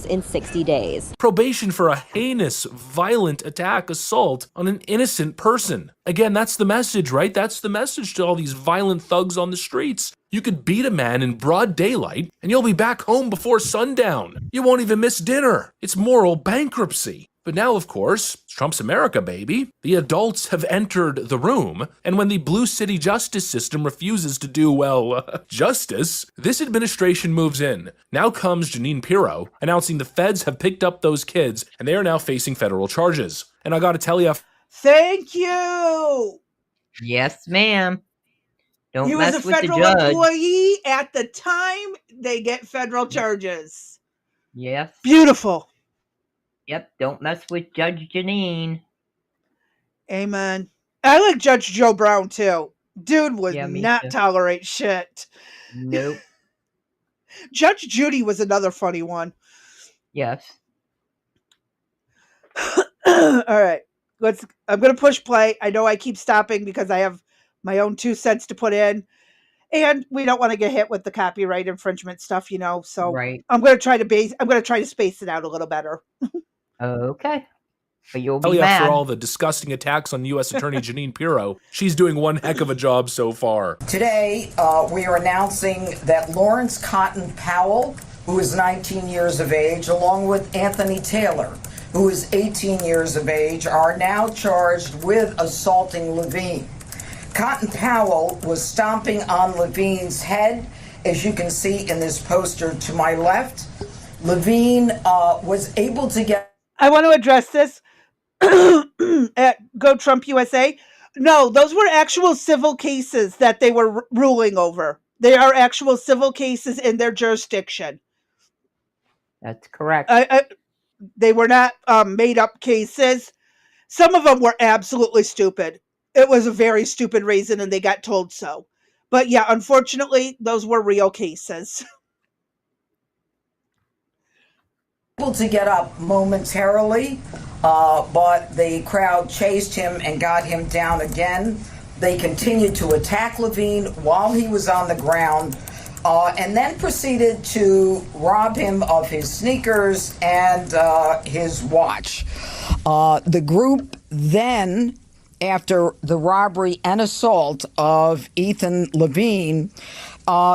In 60 days. Probation for a heinous, violent attack, assault on an innocent person. Again, that's the message, right? That's the message to all these violent thugs on the streets. You could beat a man in broad daylight and you'll be back home before sundown. You won't even miss dinner. It's moral bankruptcy. But now, of course, Trump's America, baby. The adults have entered the room, and when the blue city justice system refuses to do, justice, this administration moves in. Now comes Jeanine Pirro, announcing the feds have picked up those kids, and they are now facing federal charges. And I gotta tell you... Thank you! Yes, ma'am. Don't he mess was a with federal the judge. employee at the time they get federal charges. Yes. Beautiful. Yep, don't mess with Judge Janine. Amen. I like Judge Joe Brown too. Dude would Yeah, me not too. tolerate shit. Nope. Judge Judy was another funny one. Yes. All right. I'm going to push play. I know I keep stopping because I have my own 2 cents to put in. And we don't want to get hit with the copyright infringement stuff, So Right. I'm going to try to space it out a little better. Okay. But you'll be Hell yeah, mad. for all the disgusting attacks on U.S. Attorney Janine Pirro, she's doing one heck of a job so far. Today, we are announcing that Lawrence Cotton Powell, who is 19 years of age, along with Anthony Taylor, who is 18 years of age, are now charged with assaulting Levine. Cotton Powell was stomping on Levine's head, as you can see in this poster to my left. Levine was able to get... I want to address this at Go Trump USA. No, those were actual civil cases that they were ruling over. They are actual civil cases in their jurisdiction. That's correct. They were not made up cases. Some of them were absolutely stupid. It was a very stupid reason and they got told so. But yeah, unfortunately, those were real cases. Able to get up momentarily, but the crowd chased him and got him down again. They continued to attack Levine while he was on the ground, and then proceeded to rob him of his sneakers and his watch. The group then, after the robbery and assault of Ethan Levine,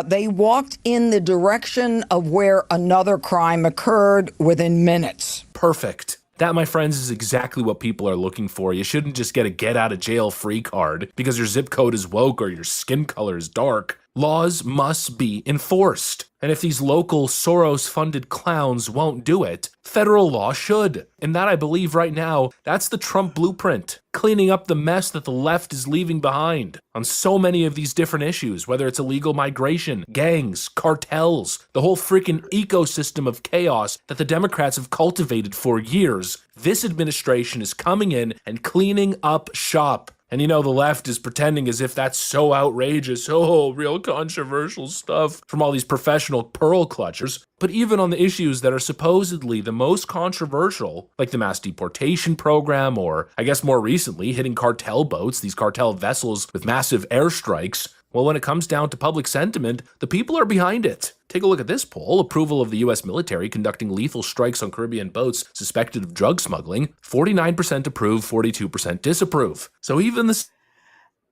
they walked in the direction of where another crime occurred within minutes. Perfect. That, my friends, is exactly what people are looking for. You shouldn't just get a get-out-of-jail-free card because your zip code is woke or your skin color is dark. Laws must be enforced. And if these local Soros-funded clowns won't do it, federal law should. And that, I believe right now, that's the Trump blueprint. Cleaning up the mess that the left is leaving behind on so many of these different issues, whether it's illegal migration, gangs, cartels, the whole freaking ecosystem of chaos that the Democrats have cultivated for years. This administration is coming in and cleaning up shop. And the left is pretending as if that's so outrageous, real controversial stuff from all these professional pearl clutchers. But even on the issues that are supposedly the most controversial, like the mass deportation program, or I guess more recently, hitting cartel boats, these cartel vessels with massive airstrikes, well, when it comes down to public sentiment, the people are behind it. Take a look at this poll. Approval of the U.S. military conducting lethal strikes on Caribbean boats suspected of drug smuggling. 49% approve, 42% disapprove. So even this...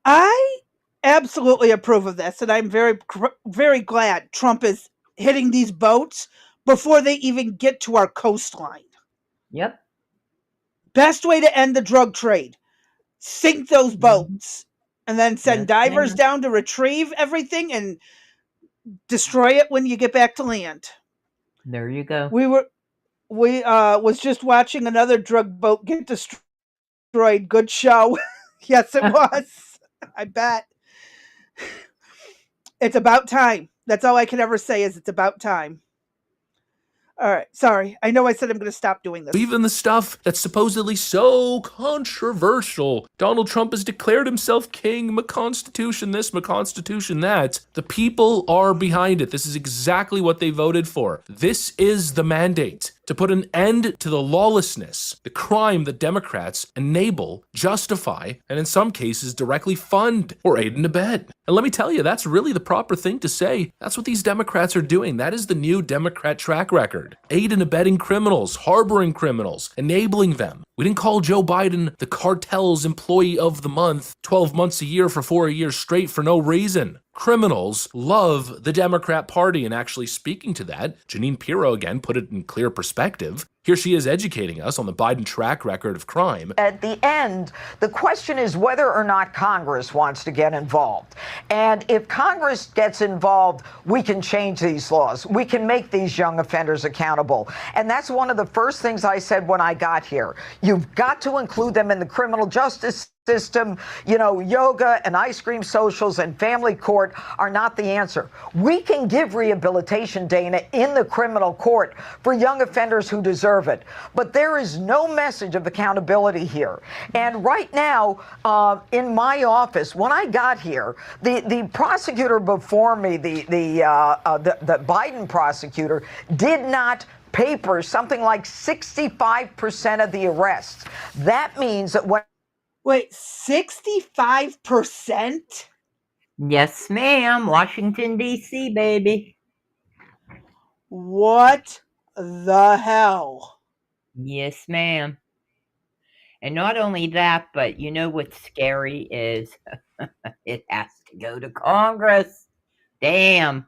I absolutely approve of this, and I'm very, very glad Trump is hitting these boats before they even get to our coastline. Yep. Best way to end the drug trade. Sink those boats and then send divers down to retrieve everything and destroy it when you get back to land. There you go. We was just watching another drug boat get destroyed. Good show. Yes, it was. I bet. It's about time. That's all I can ever say is it's about time. All right. Sorry. I know I said I'm going to stop doing this. Even the stuff that's supposedly so controversial. Donald Trump has declared himself king, McConstitution this, McConstitution that. The people are behind it. This is exactly what they voted for. This is the mandate. To put an end to the lawlessness, the crime that Democrats enable, justify, and in some cases directly fund or aid and abet. And let me tell you, that's really the proper thing to say. That's what these Democrats are doing. That is the new Democrat track record. Aid and abetting criminals, harboring criminals, enabling them. We didn't call Joe Biden the cartel's employee of the month 12 months a year for 4 years straight for no reason. Criminals love the Democrat Party, and actually speaking to that, Janine Pirro again put it in clear perspective. Here she is educating us on the Biden track record of crime. At the end, the question is whether or not Congress wants to get involved. And if Congress gets involved, we can change these laws. We can make these young offenders accountable. And that's one of the first things I said when I got here. You've got to include them in the criminal justice system, yoga and ice cream socials and family court are not the answer. We can give rehabilitation, Dana, in the criminal court for young offenders who deserve it. But there is no message of accountability here. And right now, in my office, when I got here, the prosecutor before me, the Biden prosecutor, did not paper something like 65% of the arrests. That means that when Wait, 65%? Yes, ma'am. Washington, D.C., baby. What the hell? Yes, ma'am. And not only that, but you know what's scary is it has to go to Congress. Damn.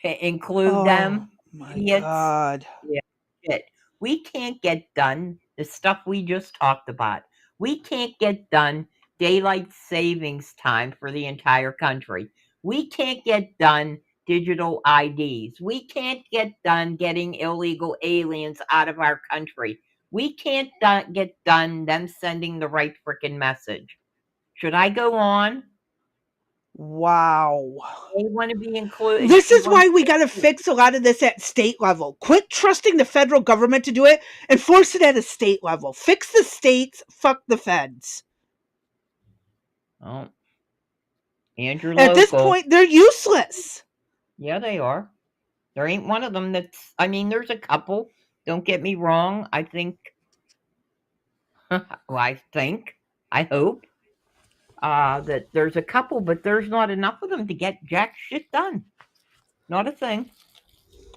Include them. My Idiots. God. Yeah, shit. We can't get done the stuff we just talked about. We can't get done daylight savings time for the entire country. We can't get done digital IDs. We can't get done getting illegal aliens out of our country. We can't get done them sending the right frickin' message. Should I go on? Wow. They want to be included. This is why we got to fix a lot of this at state level. Quit trusting the federal government to do it and force it at a state level. Fix the states, fuck the feds. Oh. Andrew At this point, they're useless. Yeah, they are. There ain't one of them that's, there's a couple. Don't get me wrong. I think, I hope, that there's a couple, but there's not enough of them to get jack shit done. Not a thing.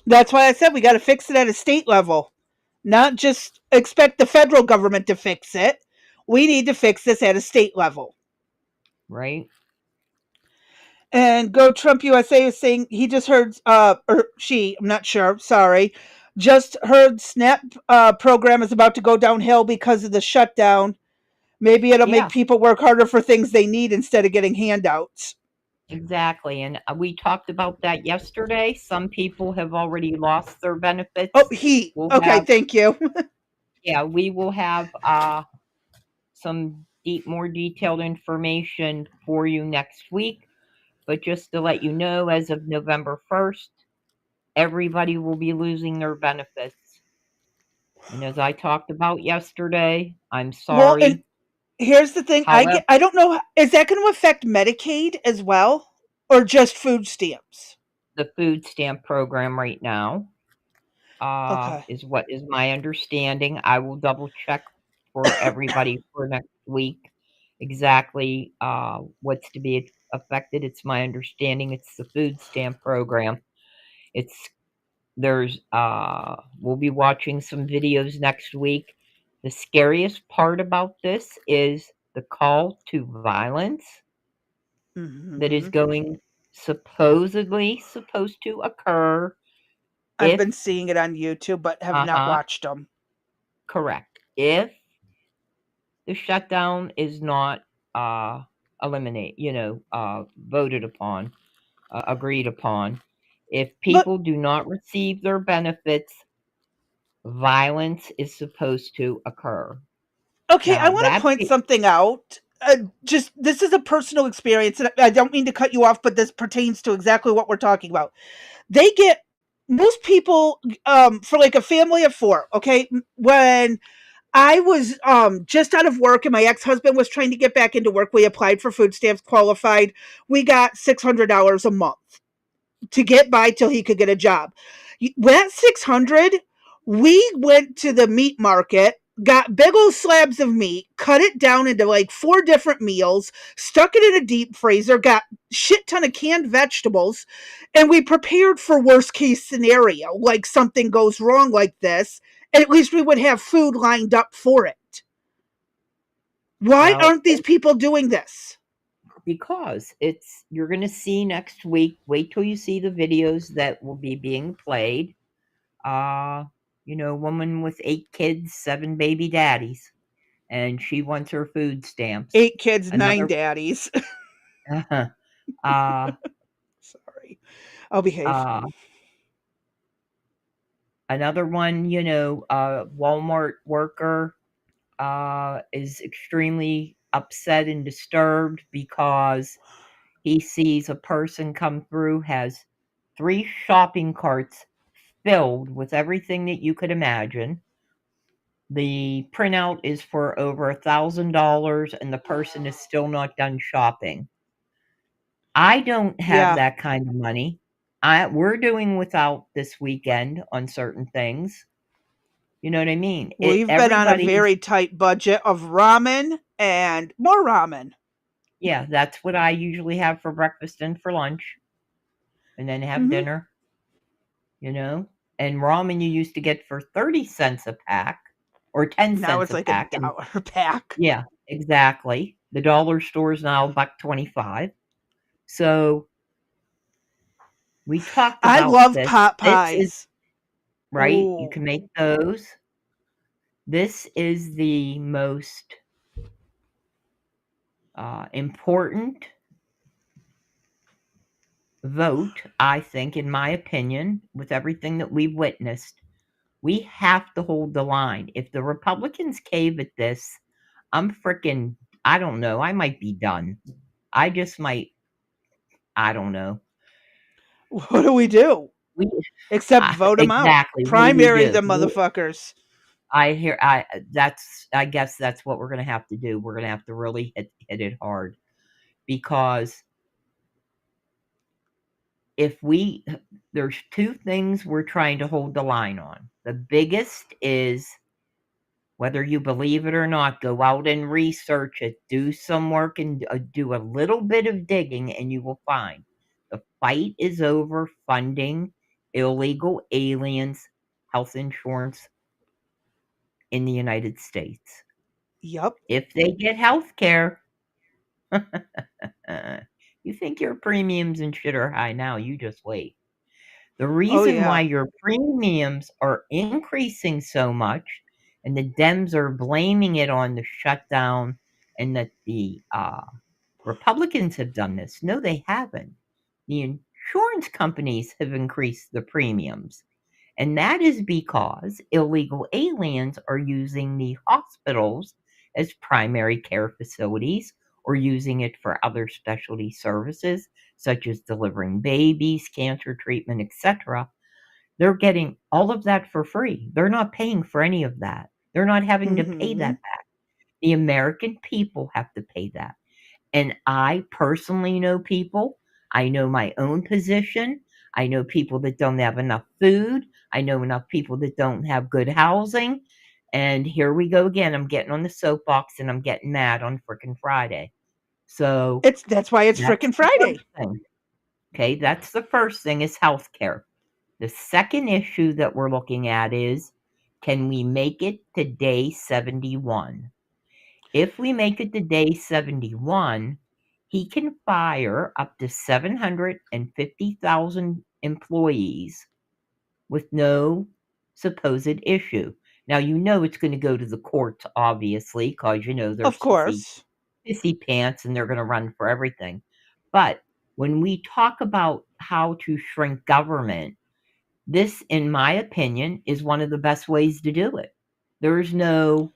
That's why I said we got to fix it at a state level. Not just expect the federal government to fix it. We need to fix this at a state level. Right. And Go Trump USA is saying he just heard, or she, I'm not sure, sorry, just heard SNAP program is about to go downhill because of the shutdown. Maybe it'll make people work harder for things they need instead of getting handouts. Exactly. And we talked about that yesterday. Some people have already lost their benefits. Oh, thank you. Yeah, we will have some more detailed information for you next week. But just to let you know, as of November 1st, everybody will be losing their benefits. And as I talked about yesterday, I'm sorry. Well, and here's the thing. I don't know. Is that going to affect Medicaid as well? Or just food stamps? The food stamp program right now is what is my understanding. I will double check for everybody for next week exactly what's to be affected. It's my understanding it's the food stamp program. We'll be watching some videos next week. The scariest part about this is the call to violence that is supposedly supposed to occur. I've been seeing it on YouTube, but have not watched them. Correct. If the shutdown is not voted upon, agreed upon, if people do not receive their benefits, violence is supposed to occur. Okay, I want to point something out. This is a personal experience, and I don't mean to cut you off, but this pertains to exactly what we're talking about. Most people, for like a family of 4, okay, when I was just out of work and my ex-husband was trying to get back into work, we applied for food stamps, qualified. We got $600 a month to get by till he could get a job. That $600, we went to the meat market, got big old slabs of meat, cut it down into like 4 different meals, stuck it in a deep freezer, got shit ton of canned vegetables, and we prepared for worst case scenario, like something goes wrong like this. At least we would have food lined up for it. Why aren't these people doing this? Because you're going to see next week. Wait till you see the videos that will be being played. Woman with 8 kids, 7 baby daddies, and she wants her food stamps. 8 kids, 9 daddies. Sorry, I'll behave. Another one, Walmart worker is extremely upset and disturbed because he sees a person come through, has 3 shopping carts filled with everything that you could imagine. The printout is for over $1,000 and the person is still not done shopping. I don't have Yeah. that kind of money. We're doing without this weekend on certain things. You know what I mean? We've been on a very tight budget of ramen and more ramen. Yeah, that's what I usually have for breakfast and for lunch, and then have dinner. You know, and ramen you used to get for 30 cents a pack or 10 Now cents it's a like pack. $1 a pack. Yeah, exactly. The dollar store's now $1.25. So we talked I about love this. pot This pies. is right. You Ooh. can make those. This is the most important vote, I think, in my opinion, with everything that we've witnessed. We have to hold the line. If the Republicans cave at this, I'm freaking, I don't know, I might be done. I just might, I don't know. What do we do? Except vote them out. Exactly. What do we Primary do? the motherfuckers. I guess that's what we're going to have to do. We're going to have to really hit it hard, because there's 2 things we're trying to hold the line on. The biggest is, whether you believe it or not, go out and research it, do some work, and do a little bit of digging, and you will find the fight is over funding illegal aliens' health insurance in the United States. Yep. If they get health care, you think your premiums and shit are high now, you just wait. The reason why your premiums are increasing so much, and the Dems are blaming it on the shutdown and that the Republicans have done this. No, they haven't. The insurance companies have increased the premiums. And that is because illegal aliens are using the hospitals as primary care facilities, or using it for other specialty services, such as delivering babies, cancer treatment, etc. They're getting all of that for free. They're not paying for any of that. They're not having to pay that back. The American people have to pay that. And I personally know people. I know my own position. I know people that don't have enough food. I know enough people that don't have good housing. And here we go again. I'm getting on the soapbox and I'm getting mad on frickin' Friday. So that's why it's frickin' Friday. Okay, that's the first thing, is healthcare. The second issue that we're looking at is, can we make it to day 71? If we make it to day 71, he can fire up to 750,000 employees with no supposed issue. Now, you know it's going to go to the courts, obviously, because, you know, they're of course pissy pants and they're going to run for everything. But when we talk about how to shrink government, this, in my opinion, is one of the best ways to do it. There's no,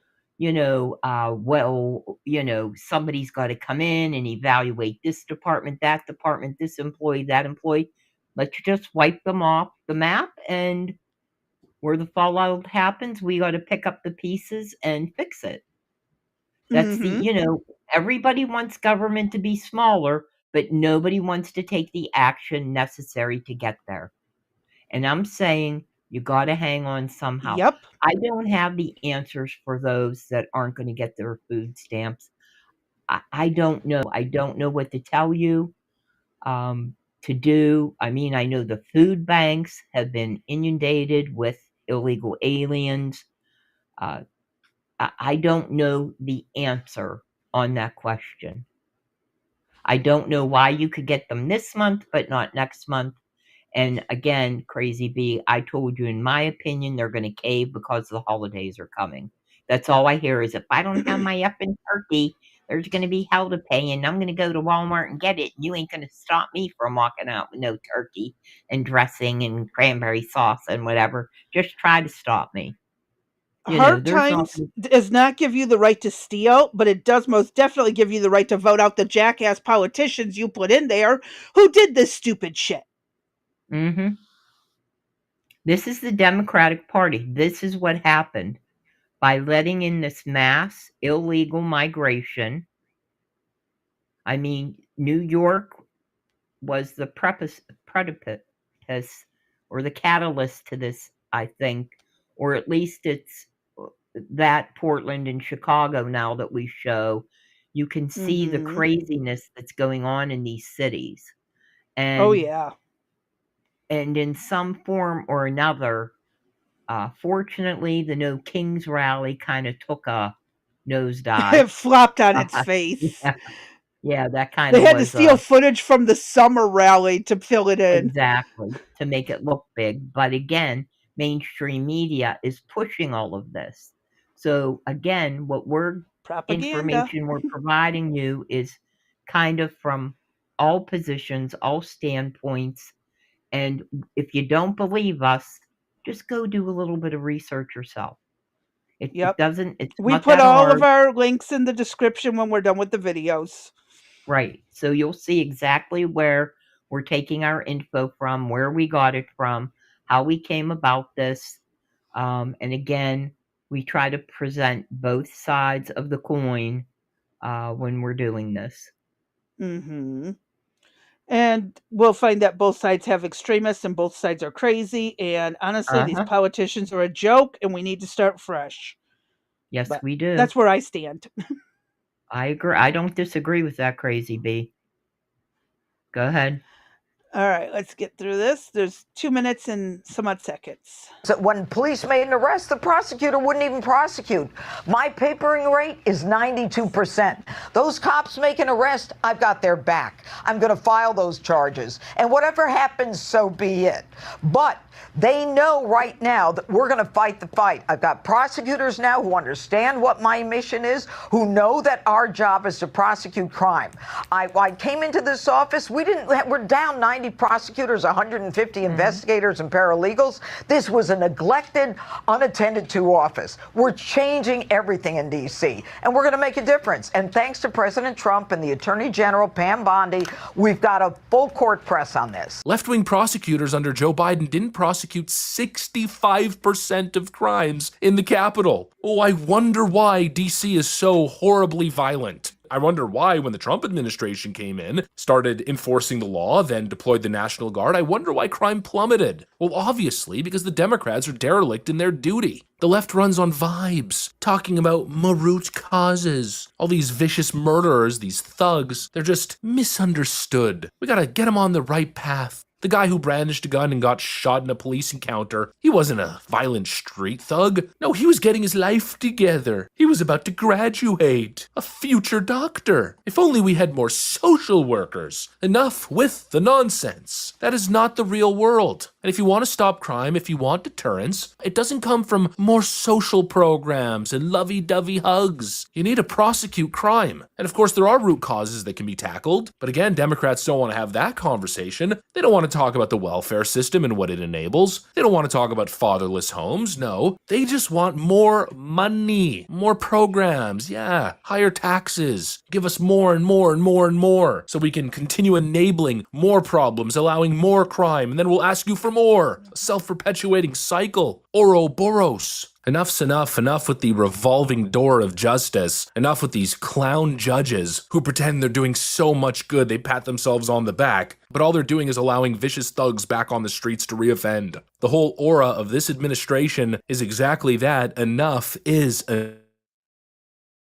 somebody's got to come in and evaluate this department, this employee, that employee. Let's just wipe them off the map, and where the fallout happens, we got to pick up the pieces and fix it. That's everybody wants government to be smaller, but nobody wants to take the action necessary to get there. And I'm saying you got to hang on somehow. Yep. I don't have the answers for those that aren't going to get their food stamps. I don't know. I don't know what to tell you to do. I mean, I know the food banks have been inundated with illegal aliens. I don't know the answer on that question. I don't know why you could get them this month, but not next month. And again, Crazy B, I told you, in my opinion, they're going to cave because the holidays are coming. That's all I hear is, if I don't have my effing turkey, there's going to be hell to pay, and I'm going to go to Walmart and get it. And you ain't going to stop me from walking out with no turkey and dressing and cranberry sauce and whatever. Just try to stop me. Hard there's not. times does not give you the right to steal, but it does most definitely give you the right to vote out the jackass politicians you put in there who did this stupid shit. Mm-hmm. This is the Democratic Party. This is what happened by letting in this mass illegal migration. I mean, New York was the precipice or the catalyst to this, I think, or at least it's that Portland and Chicago now that we show. You can see the craziness that's going on in these cities. And, oh, yeah. And in some form or another, fortunately, the No Kings rally kind of took a nosedive. It flopped on its face. Yeah, that kind of They had to steal footage from the summer rally to fill it in. Exactly, to make it look big. But again, mainstream media is pushing all of this. So again, what information we're providing you is kind of from all positions, all standpoints. And if you don't believe us, just go do a little bit of research yourself. It doesn't, it's we not put that all hard. of our links in the description when we're done with the videos. Right. So you'll see exactly where we're taking our info from, where we got it from, how we came about this. And again, we try to present both sides of the coin when we're doing this. Mm-hmm. And we'll find that both sides have extremists and both sides are crazy. And honestly, these politicians are a joke and we need to start fresh. Yes, but we do. That's where I stand. I agree. I don't disagree with that, Crazy Bee. Go ahead. All right, let's get through this. There's 2 minutes and some odd seconds. So when police made an arrest, the prosecutor wouldn't even prosecute. My papering rate is 92%. Those cops make an arrest, I've got their back. I'm going to file those charges. And whatever happens, so be it. But they know right now that we're going to fight the fight. I've got prosecutors now who understand what my mission is, who know that our job is to prosecute crime. I came into this office, we're down 90 prosecutors, 150 investigators and paralegals. This was a neglected, unattended to office. We're changing everything in D.C., and we're going to make a difference. And thanks to President Trump and the Attorney General, Pam Bondi, we've got a full court press on this. Left-wing prosecutors under Joe Biden didn't prosecute 65% of crimes in the Capitol. Oh, I wonder why D.C. is so horribly violent. I wonder why, when the Trump administration came in, started enforcing the law, then deployed the National Guard, I wonder why crime plummeted. Well, obviously, because the Democrats are derelict in their duty. The left runs on vibes, talking about root causes. All these vicious murderers, these thugs, they're just misunderstood. We gotta get them on the right path. The guy who brandished a gun and got shot in a police encounter, he wasn't a violent street thug. No, he was getting his life together. He was about to graduate, a future doctor. If only we had more social workers. Enough with the nonsense. That is not the real world. And if you want to stop crime, if you want deterrence, it doesn't come from more social programs and lovey-dovey hugs. You need to prosecute crime. And of course, there are root causes that can be tackled. But again, Democrats don't want to have that conversation. They don't want to talk about the welfare system and what it enables. They don't want to talk about fatherless homes. No, they just want more money, more programs. Yeah, higher taxes. Give us more and more and more and more so we can continue enabling more problems, allowing more crime, and then we'll ask you for more. A self-perpetuating cycle. Ouroboros. Enough's enough. Enough with the revolving door of justice. Enough with these clown judges who pretend they're doing so much good they pat themselves on the back, but all they're doing is allowing vicious thugs back on the streets to reoffend. The whole aura of this administration is exactly that. Enough is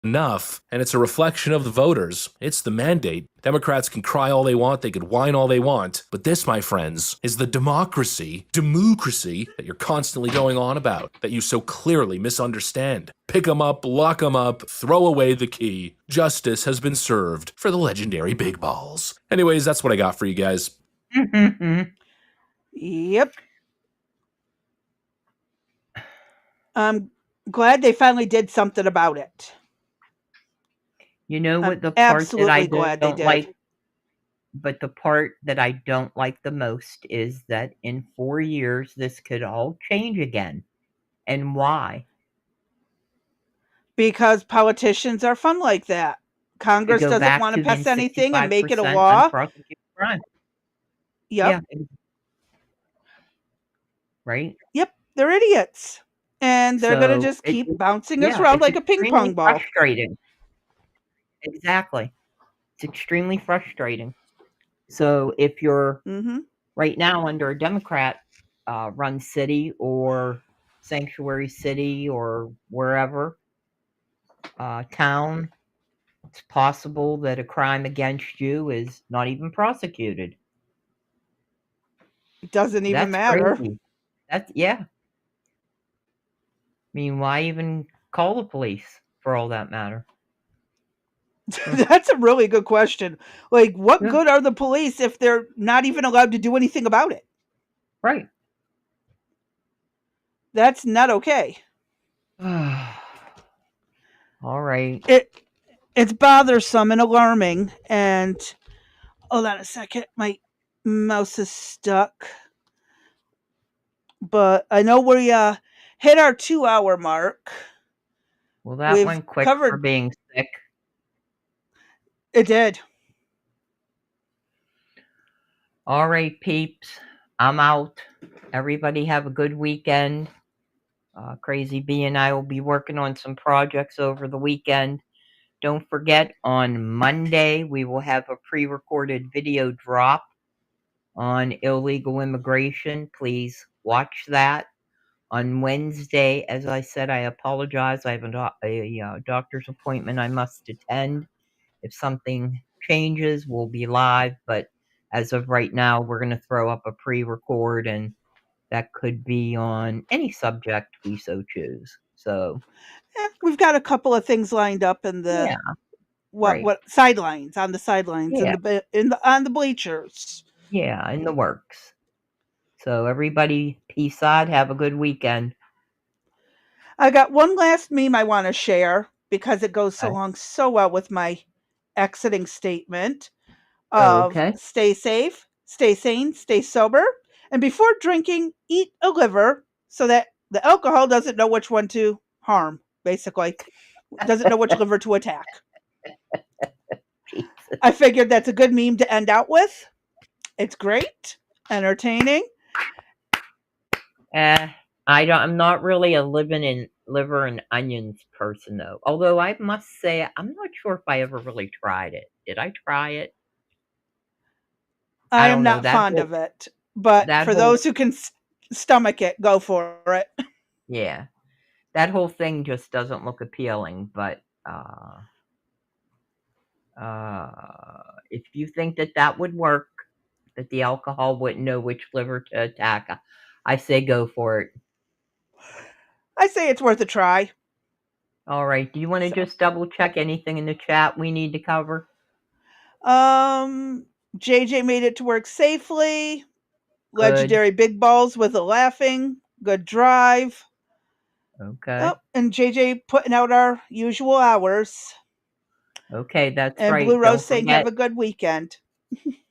enough, and it's a reflection of the voters. It's the mandate. Democrats can cry all they want, they could whine all they want, but this, my friends, is the democracy that you're constantly going on about, that you so clearly misunderstand. Pick 'em up, lock 'em up, throw away the key. Justice has been served for the legendary Big Balls. Anyways, that's what I got for you guys. Yep. I'm glad they finally did something about it. You know what the part that I don't like, but the part that I don't like the most is that in 4 years, this could all change again. And why? Because politicians are fun like that. Congress go doesn't back want to to pass then anything and make it a 65% law. unprosecuted crime. Yep. Yeah. Right? Yep. They're idiots. And they're going to just keep bouncing us around like a ping pong ball. Frustrating. Exactly. It's extremely frustrating. So if you're right now under a Democrat run city or sanctuary city or wherever town, it's possible that a crime against you is not even prosecuted. It doesn't even That's matter. crazy. I mean, why even call the police for all that matter? That's a really good question. Like, what good are the police if they're not even allowed to do anything about it? Right. That's not okay. All right. It's bothersome and alarming. And hold on a second, my mouse is stuck. But I know we hit our 2-hour mark. Well, that went quick for being sick. It did. All right, peeps. I'm out. Everybody have a good weekend. Crazy Bee and I will be working on some projects over the weekend. Don't forget, on Monday, we will have a pre-recorded video drop on illegal immigration. Please watch that. On Wednesday, as I said, I apologize. I have a doctor's appointment I must attend. If something changes, we'll be live. But as of right now, we're going to throw up a pre-record, and that could be on any subject we so choose. So we've got a couple of things lined up in the what sidelines on the sidelines on the bleachers. Yeah, in the works. So everybody, peace out. Have a good weekend. I got one last meme I want to share because it goes along so well with my exiting statement of stay safe, stay sane, stay sober, and before drinking, eat a liver so that the alcohol doesn't know which one to harm, basically. Doesn't know which liver to attack. I figured that's a good meme to end out with. It's great, entertaining. I'm not really a liver and onions person, though. Although I must say, I'm not sure if I ever really tried it. Did I try it? I am not fond of it, but for those who can stomach it, go for it. Yeah, that whole thing just doesn't look appealing. But if you think that would work, that the alcohol wouldn't know which liver to attack, I say go for it. I say it's worth a try. All right. Do you want to just double check anything in the chat we need to cover? JJ made it to work safely. Good. Legendary big balls with a laughing. Good drive. Okay. Oh, and JJ putting out our usual hours. Okay, that's and right. And Blue Rose saying have a good weekend.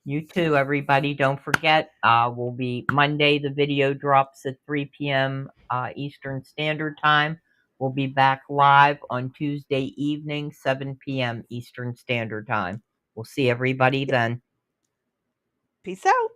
You too, everybody. Don't forget, will be Monday. The video drops at 3 p.m. Eastern Standard Time. We'll be back live on Tuesday evening, 7 p.m. Eastern Standard Time. We'll see everybody then. Peace out.